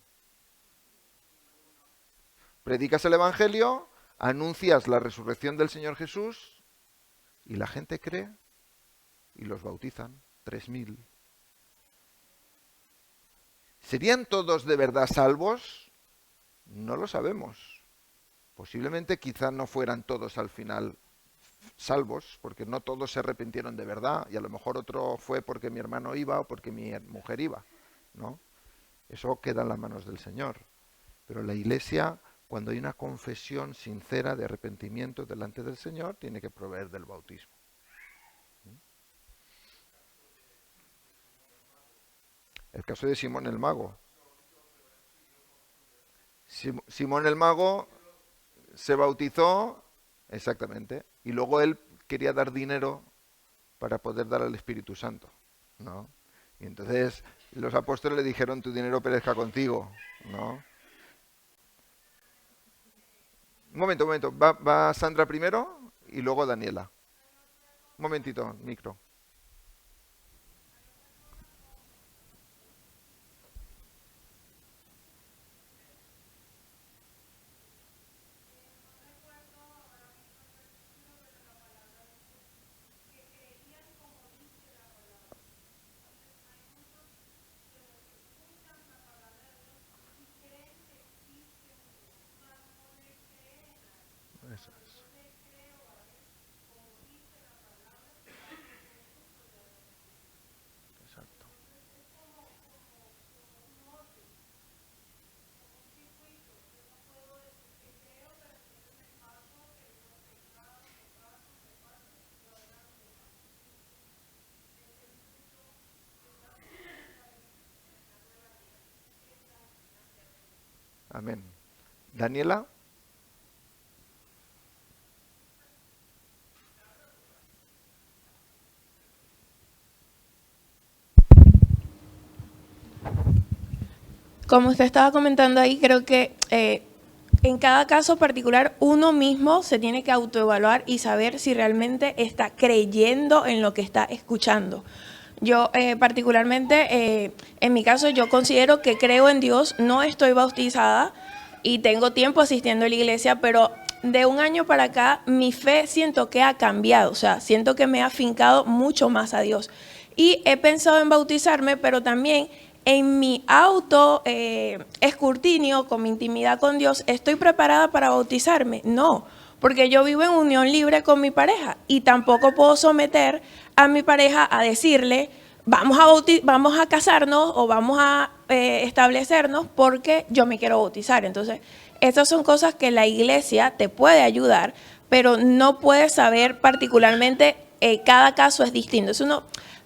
Predicas el Evangelio, anuncias la resurrección del Señor Jesús y la gente cree y los bautizan, 3.000. ¿Serían todos de verdad salvos? No lo sabemos. Posiblemente quizá no fueran todos al final salvos, porque no todos se arrepintieron de verdad, y a lo mejor otro fue porque mi hermano iba o porque mi mujer iba, ¿no? Eso queda en las manos del Señor. Pero la Iglesia, cuando hay una confesión sincera de arrepentimiento delante del Señor, tiene que proveer del bautismo. El caso de Simón el Mago. Simón el Mago se bautizó, exactamente, y luego él quería dar dinero para poder dar al Espíritu Santo, ¿no? Y entonces los apóstoles le dijeron, tu dinero perezca contigo, ¿no? Un momento. Va Sandra primero y luego Daniela. Un momentito, micro. Eso es. Exacto. Amén. Daniela. Como usted estaba comentando ahí, creo que en cada caso particular uno mismo se tiene que autoevaluar y saber si realmente está creyendo en lo que está escuchando. Yo particularmente, en mi caso, yo considero que creo en Dios, no estoy bautizada y tengo tiempo asistiendo a la iglesia, pero de un año para acá mi fe siento que ha cambiado, o sea, siento que me he afincado mucho más a Dios. Y he pensado en bautizarme, pero también en mi escrutinio, con mi intimidad con Dios, ¿estoy preparada para bautizarme? No, porque yo vivo en unión libre con mi pareja y tampoco puedo someter a mi pareja a decirle, vamos a casarnos o vamos a establecernos porque yo me quiero bautizar. Entonces, estas son cosas que la iglesia te puede ayudar, pero no puedes saber particularmente, cada caso es distinto.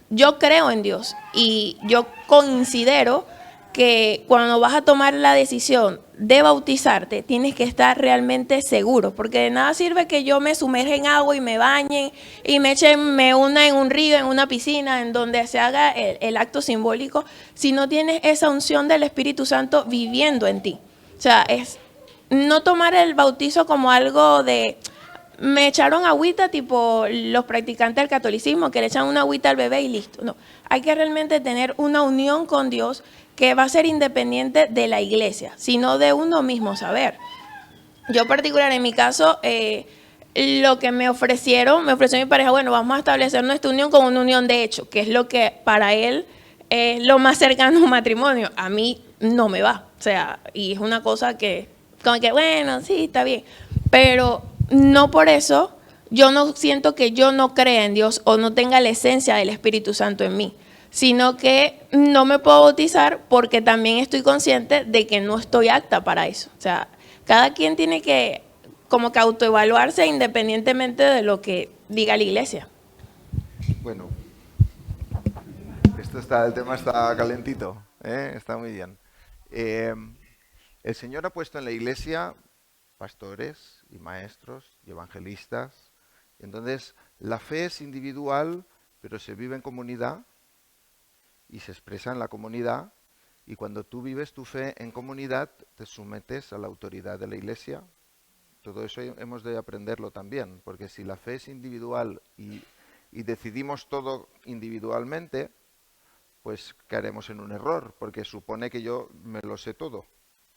Yo creo en Dios y yo considero que cuando vas a tomar la decisión de bautizarte, tienes que estar realmente seguro, porque de nada sirve que yo me sumerja en agua y me bañen y me una en un río, en una piscina, en donde se haga el acto simbólico, si no tienes esa unción del Espíritu Santo viviendo en ti. O sea, es no tomar el bautizo como algo de... Me echaron agüita tipo los practicantes del catolicismo, que le echan una agüita al bebé y listo. No, hay que realmente tener una unión con Dios que va a ser independiente de la iglesia, sino de uno mismo saber. Yo particular, en mi caso, lo que me ofreció mi pareja, bueno, vamos a establecer nuestra unión como una unión de hecho, que es lo que para él es lo más cercano a un matrimonio. A mí no me va, o sea, y es una cosa que, como que bueno, sí, está bien, pero... No por eso, yo no siento que yo no crea en Dios o no tenga la esencia del Espíritu Santo en mí, sino que no me puedo bautizar porque también estoy consciente de que no estoy apta para eso. O sea, cada quien tiene que como que autoevaluarse independientemente de lo que diga la iglesia. Bueno, el tema está calentito, ¿eh? Está muy bien. El Señor ha puesto en la iglesia pastores y maestros y evangelistas. Entonces, la fe es individual, pero se vive en comunidad y se expresa en la comunidad. Y cuando tú vives tu fe en comunidad, te sometes a la autoridad de la iglesia. Todo eso hemos de aprenderlo también, porque si la fe es individual y decidimos todo individualmente, pues caeremos en un error, porque supone que yo me lo sé todo.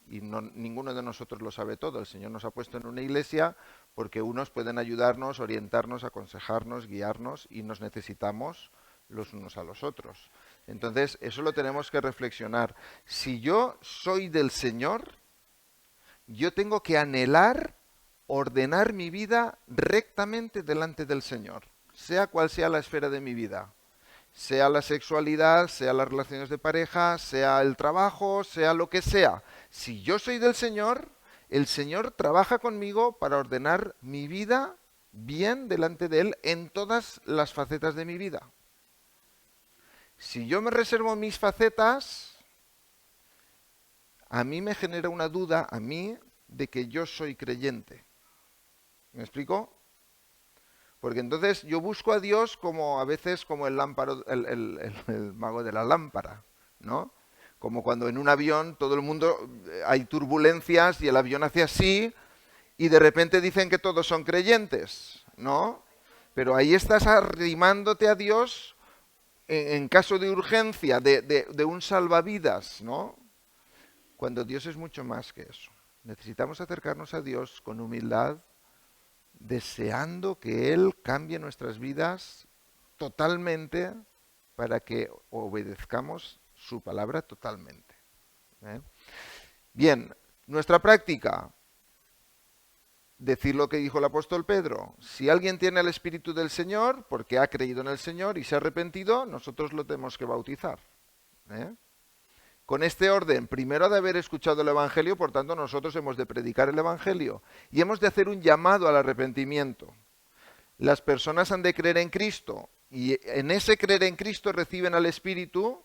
Y ninguno de nosotros lo sabe todo. El Señor nos ha puesto en una iglesia porque unos pueden ayudarnos, orientarnos, aconsejarnos, guiarnos, y nos necesitamos los unos a los otros. Entonces, eso lo tenemos que reflexionar. Si yo soy del Señor, yo tengo que anhelar ordenar mi vida rectamente delante del Señor, sea cual sea la esfera de mi vida. Sea la sexualidad, sea las relaciones de pareja, sea el trabajo, sea lo que sea. Si yo soy del Señor, el Señor trabaja conmigo para ordenar mi vida bien delante de Él en todas las facetas de mi vida. Si yo me reservo mis facetas, a mí me genera una duda, a mí, de que yo soy creyente. ¿Me explico? Porque entonces yo busco a Dios como a veces como el mago de la lámpara, ¿no? Como cuando en un avión todo el mundo, hay turbulencias y el avión hace así y de repente dicen que todos son creyentes, ¿no? Pero ahí estás arrimándote a Dios en caso de urgencia, de un salvavidas, ¿no? Cuando Dios es mucho más que eso. Necesitamos acercarnos a Dios con humildad, deseando que Él cambie nuestras vidas totalmente para que obedezcamos su palabra totalmente. ¿Eh? Bien, nuestra práctica. Decir lo que dijo el apóstol Pedro. Si alguien tiene el Espíritu del Señor, porque ha creído en el Señor y se ha arrepentido, nosotros lo tenemos que bautizar. ¿Eh? Con este orden, primero de haber escuchado el Evangelio, por tanto nosotros hemos de predicar el Evangelio y hemos de hacer un llamado al arrepentimiento. Las personas han de creer en Cristo y en ese creer en Cristo reciben al Espíritu,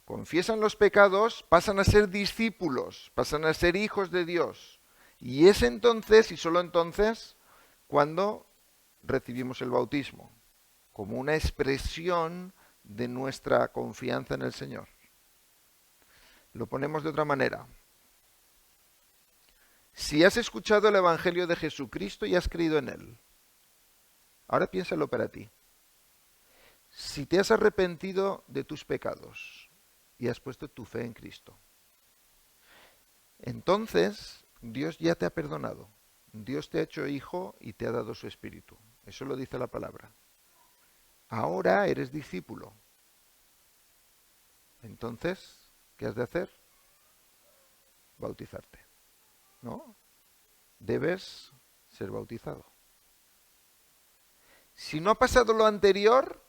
confiesan los pecados, pasan a ser discípulos, pasan a ser hijos de Dios. Y es entonces, y solo entonces, cuando recibimos el bautismo, como una expresión de nuestra confianza en el Señor. Lo ponemos de otra manera. Si has escuchado el Evangelio de Jesucristo y has creído en Él, ahora piénsalo para ti. Si te has arrepentido de tus pecados y has puesto tu fe en Cristo, entonces Dios ya te ha perdonado. Dios te ha hecho hijo y te ha dado su Espíritu. Eso lo dice la palabra. Ahora eres discípulo. Entonces, ¿qué has de hacer? Bautizarte. ¿No? Debes ser bautizado. Si no ha pasado lo anterior,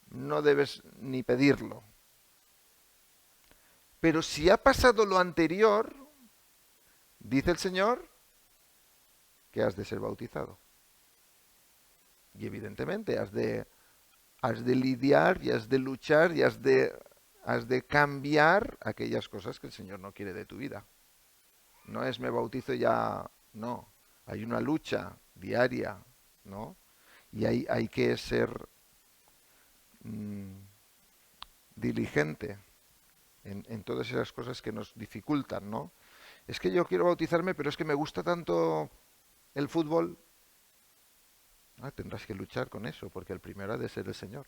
no debes ni pedirlo. Pero si ha pasado lo anterior, dice el Señor que has de ser bautizado. Y evidentemente has de lidiar y has de luchar y has de cambiar aquellas cosas que el Señor no quiere de tu vida. No es me bautizo ya, no. Hay una lucha diaria, ¿no? Y hay que ser diligente en todas esas cosas que nos dificultan, ¿no? Es que yo quiero bautizarme, pero es que me gusta tanto el fútbol. Tendrás que luchar con eso, porque el primero ha de ser el Señor.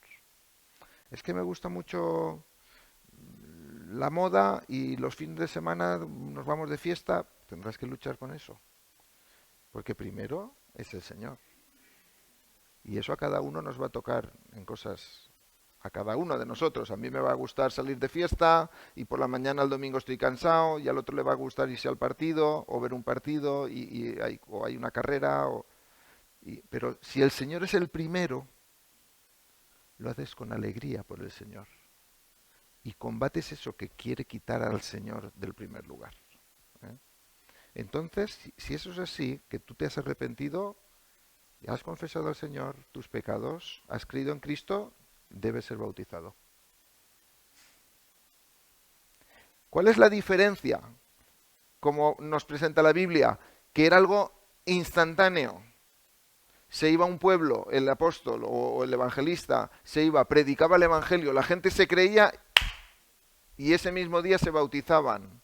Es que me gusta mucho la moda y los fines de semana nos vamos de fiesta. Tendrás que luchar con eso, porque primero es el Señor. Y eso a cada uno nos va a tocar en cosas, a cada uno de nosotros. A mí me va a gustar salir de fiesta y por la mañana el domingo estoy cansado, y al otro le va a gustar irse al partido o ver un partido o hay una carrera. Pero si el Señor es el primero, lo haces con alegría por el Señor. Y combates eso que quiere quitar al Señor del primer lugar. Entonces, si eso es así, que tú te has arrepentido, has confesado al Señor tus pecados, has creído en Cristo, debes ser bautizado. ¿Cuál es la diferencia? Como nos presenta la Biblia, que era algo instantáneo. Se iba a un pueblo, el apóstol o el evangelista, se iba, predicaba el evangelio, la gente se creía y ese mismo día se bautizaban.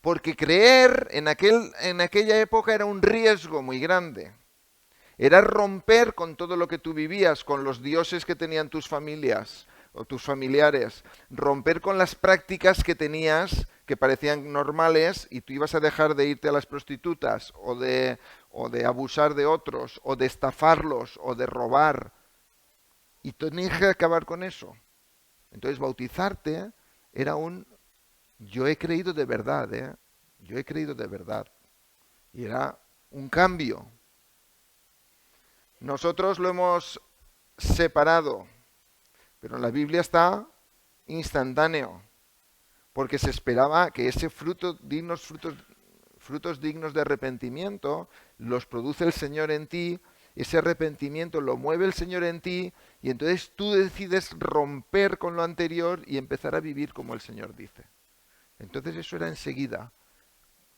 Porque creer en aquella época era un riesgo muy grande. Era romper con todo lo que tú vivías, con los dioses que tenían tus familias o tus familiares, romper con las prácticas que tenías que parecían normales y tú ibas a dejar de irte a las prostitutas o de abusar de otros o de estafarlos o de robar. Y tenías que acabar con eso. Entonces bautizarte era yo he creído de verdad, yo he creído de verdad. Y era un cambio. Nosotros lo hemos separado, pero en la Biblia está instantáneo, porque se esperaba que ese frutos dignos de arrepentimiento los produce el Señor en ti, ese arrepentimiento lo mueve el Señor en ti, y entonces tú decides romper con lo anterior y empezar a vivir como el Señor dice. Entonces eso era enseguida.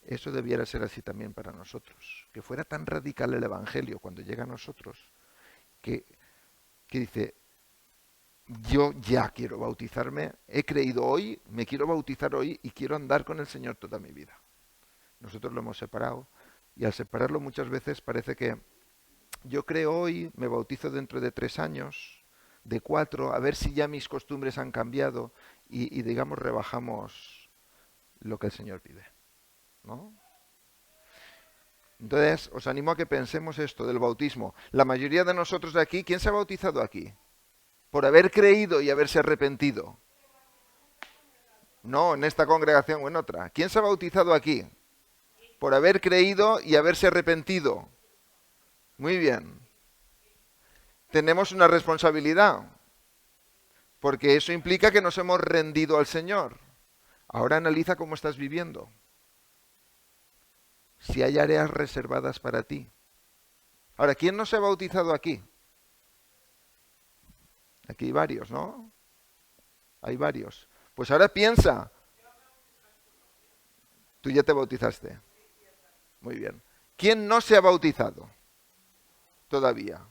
Eso debiera ser así también para nosotros. Que fuera tan radical el Evangelio cuando llega a nosotros, que dice, yo ya quiero bautizarme, he creído hoy, me quiero bautizar hoy y quiero andar con el Señor toda mi vida. Nosotros lo hemos separado y al separarlo muchas veces parece que yo creo hoy, me bautizo dentro de 3 años, de 4, a ver si ya mis costumbres han cambiado y digamos rebajamos lo que el Señor pide. ¿No? Entonces, os animo a que pensemos esto del bautismo. La mayoría de nosotros de aquí, ¿quién se ha bautizado aquí? Por haber creído y haberse arrepentido. No, en esta congregación o en otra. ¿Quién se ha bautizado aquí? Por haber creído y haberse arrepentido. Muy bien. Tenemos una responsabilidad, porque eso implica que nos hemos rendido al Señor. Ahora analiza cómo estás viviendo. Si hay áreas reservadas para ti. Ahora, ¿quién no se ha bautizado aquí? Aquí hay varios, ¿no? Hay varios. Pues ahora piensa. Tú ya te bautizaste. Muy bien. ¿Quién no se ha bautizado? Todavía.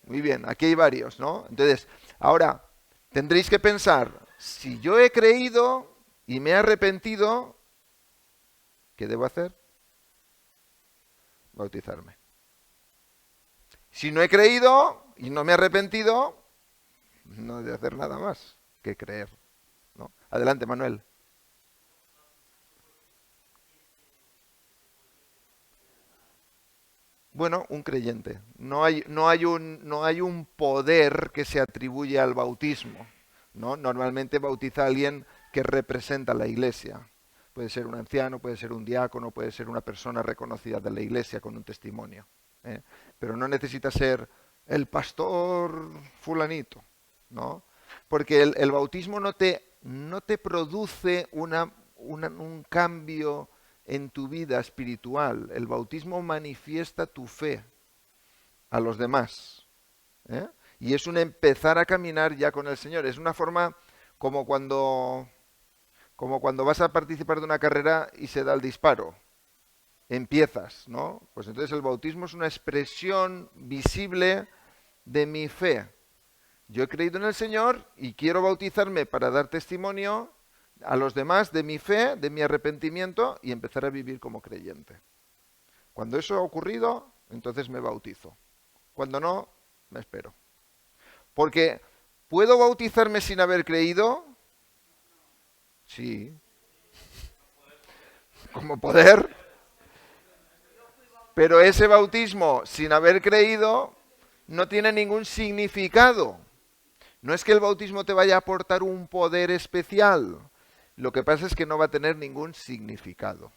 Muy bien, aquí hay varios, ¿no? Entonces, ahora, tendréis que pensar, si yo he creído y me he arrepentido, ¿qué debo hacer? Bautizarme. Si no he creído y no me he arrepentido, no debo hacer nada más que creer, ¿no? Adelante, Manuel. Bueno, un creyente. No hay un poder que se atribuye al bautismo, ¿no? Normalmente bautiza a alguien que representa a la iglesia. Puede ser un anciano, puede ser un diácono, puede ser una persona reconocida de la iglesia con un testimonio. Pero no necesita ser el pastor fulanito, ¿no? Porque el bautismo no te produce un cambio en tu vida espiritual. El bautismo manifiesta tu fe a los demás. Y es un empezar a caminar ya con el Señor. Es una forma como cuando vas a participar de una carrera y se da el disparo. Empiezas, ¿no? Pues entonces el bautismo es una expresión visible de mi fe. Yo he creído en el Señor y quiero bautizarme para dar testimonio a los demás de mi fe, de mi arrepentimiento y empezar a vivir como creyente. Cuando eso ha ocurrido, entonces me bautizo. Cuando no, me espero. Porque, ¿puedo bautizarme sin haber creído? Sí. Como poder. Pero ese bautismo sin haber creído no tiene ningún significado. No es que el bautismo te vaya a aportar un poder especial. Lo que pasa es que no va a tener ningún significado.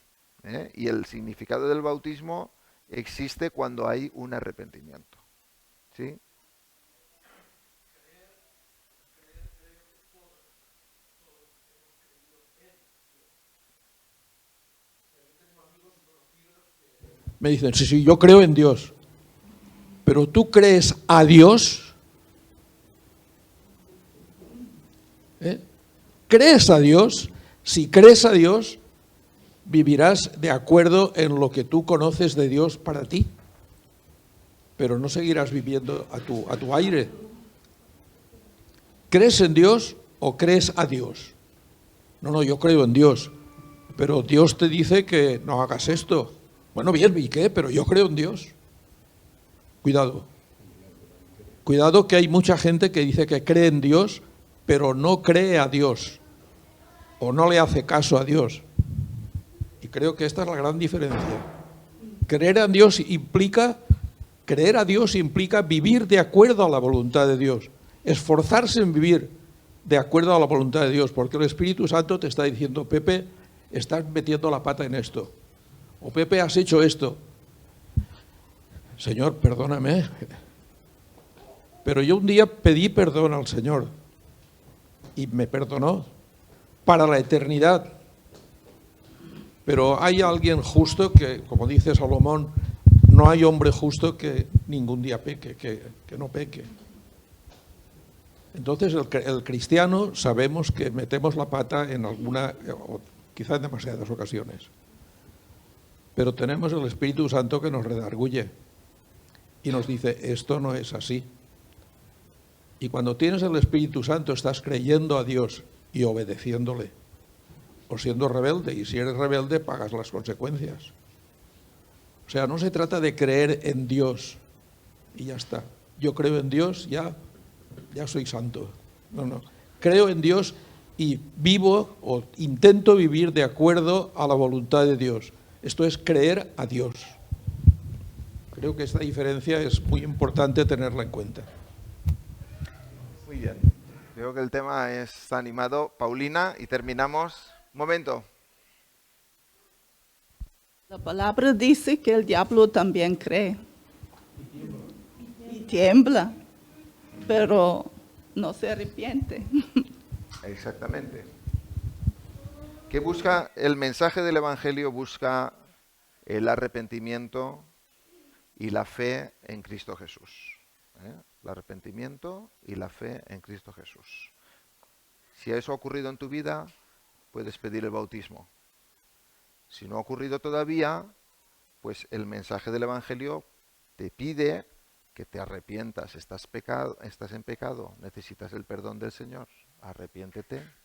Y el significado del bautismo existe cuando hay un arrepentimiento. ¿Sí? me dicen, sí, sí, yo creo en Dios. Pero ¿tú crees a Dios? ¿Crees a Dios? Si crees a Dios, vivirás de acuerdo en lo que tú conoces de Dios para ti. Pero no seguirás viviendo a tu aire. ¿Crees en Dios o crees a Dios? No, yo creo en Dios. Pero Dios te dice que no hagas esto. Bueno, bien, ¿y qué? Pero yo creo en Dios. Cuidado. Cuidado, que hay mucha gente que dice que cree en Dios, pero no cree a Dios. O no le hace caso a Dios. Y creo que esta es la gran diferencia. Creer a Dios implica vivir de acuerdo a la voluntad de Dios. Esforzarse en vivir de acuerdo a la voluntad de Dios, porque el Espíritu Santo te está diciendo, Pepe, estás metiendo la pata en esto. O Pepe, has hecho esto. Señor, perdóname. Pero yo un día pedí perdón al Señor y me perdonó para la eternidad. Pero hay alguien justo que, como dice Salomón, no hay hombre justo que ningún día peque, que no peque. Entonces el cristiano sabemos que metemos la pata en alguna, o quizá en demasiadas ocasiones. Pero tenemos el Espíritu Santo que nos redarguye y nos dice, esto no es así. Y cuando tienes el Espíritu Santo estás creyendo a Dios y obedeciéndole, o siendo rebelde, y si eres rebelde pagas las consecuencias. O sea, no se trata de creer en Dios y ya está. Yo creo en Dios, ya soy santo. No. Creo en Dios y vivo o intento vivir de acuerdo a la voluntad de Dios. Esto es creer a Dios. Creo que esta diferencia es muy importante tenerla en cuenta. Muy bien. Creo que el tema es animado. Paulina, y terminamos. Un momento. La palabra dice que el diablo también cree y tiembla, pero no se arrepiente. Exactamente. ¿Qué busca? El mensaje del Evangelio busca el arrepentimiento y la fe en Cristo Jesús. El arrepentimiento y la fe en Cristo Jesús. Si eso ha ocurrido en tu vida, puedes pedir el bautismo. Si no ha ocurrido todavía, pues el mensaje del Evangelio te pide que te arrepientas. Estás en pecado, necesitas el perdón del Señor. Arrepiéntete.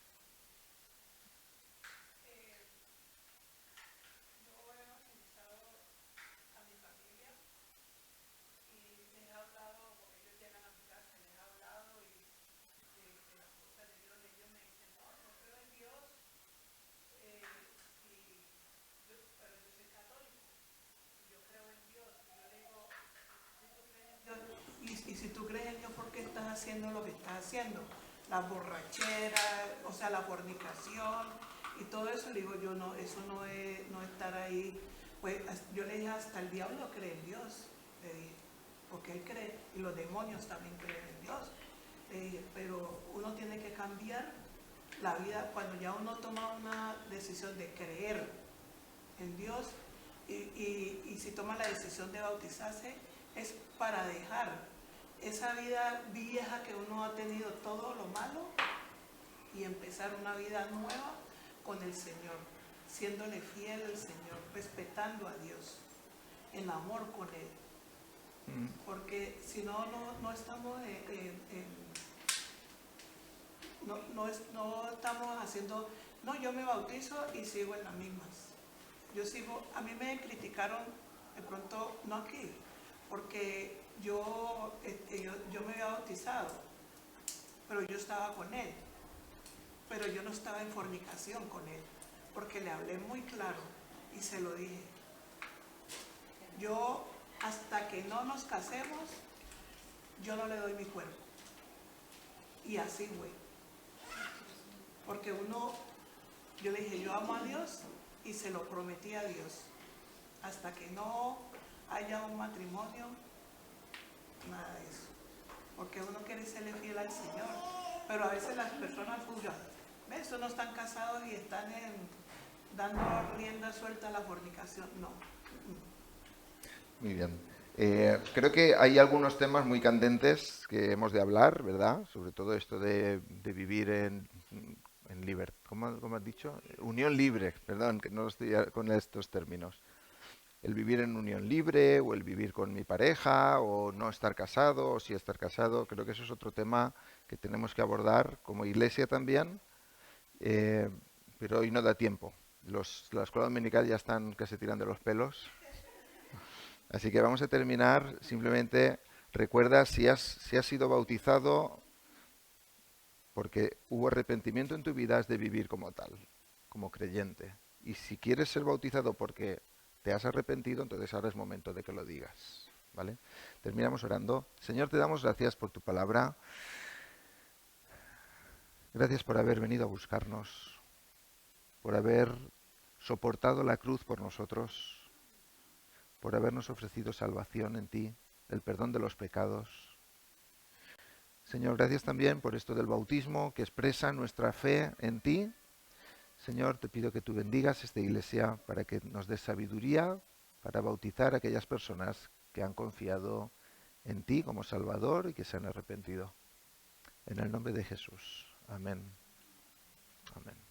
Y si tú crees en Dios, ¿por qué estás haciendo lo que estás haciendo? La borrachera, o sea, la fornicación y todo eso. Le digo yo, no, eso no es estar ahí. Pues yo le dije, hasta el diablo cree en Dios, le dije, porque él cree, y los demonios también creen en Dios. Le dije, pero uno tiene que cambiar la vida cuando ya uno toma una decisión de creer en Dios y si toma la decisión de bautizarse, es para dejar esa vida vieja que uno ha tenido, todo lo malo, y empezar una vida nueva con el Señor, siéndole fiel al Señor, respetando a Dios, en amor con Él. Porque si no estamos no estamos haciendo, no, yo me bautizo y sigo en las mismas. A mí me criticaron de pronto, no aquí, porque yo me había bautizado, pero yo estaba con él, pero yo no estaba en fornicación con él, porque le hablé muy claro y se lo dije. Yo, hasta que no nos casemos, yo no le doy mi cuerpo. Y así fue. Porque yo le dije, yo amo a Dios y se lo prometí a Dios. Hasta que no haya un matrimonio, nada de eso. Porque uno quiere serle fiel al Señor. Pero a veces las personas juzgan, ¿ves? No están casados y están dando rienda suelta a la fornicación. No. Muy bien. Creo que hay algunos temas muy candentes que hemos de hablar, ¿verdad? Sobre todo esto de vivir en libertad. ¿Cómo has dicho? Unión libre, perdón, que no estoy con estos términos. El vivir en unión libre, o el vivir con mi pareja, o no estar casado, o sí estar casado. Creo que eso es otro tema que tenemos que abordar como iglesia también, eh, pero hoy no da tiempo. La escuela dominical ya están que se tiran de los pelos. Así que vamos a terminar. Simplemente recuerda si has sido bautizado porque hubo arrepentimiento en tu vida, has de vivir como tal, como creyente. Y si quieres ser bautizado porque te has arrepentido, entonces ahora es momento de que lo digas, ¿vale? Terminamos orando. Señor, te damos gracias por tu palabra. Gracias por haber venido a buscarnos, por haber soportado la cruz por nosotros, por habernos ofrecido salvación en ti, el perdón de los pecados. Señor, gracias también por esto del bautismo que expresa nuestra fe en ti. Señor, te pido que tú bendigas esta iglesia para que nos des sabiduría para bautizar a aquellas personas que han confiado en ti como Salvador y que se han arrepentido. En el nombre de Jesús. Amén. Amén.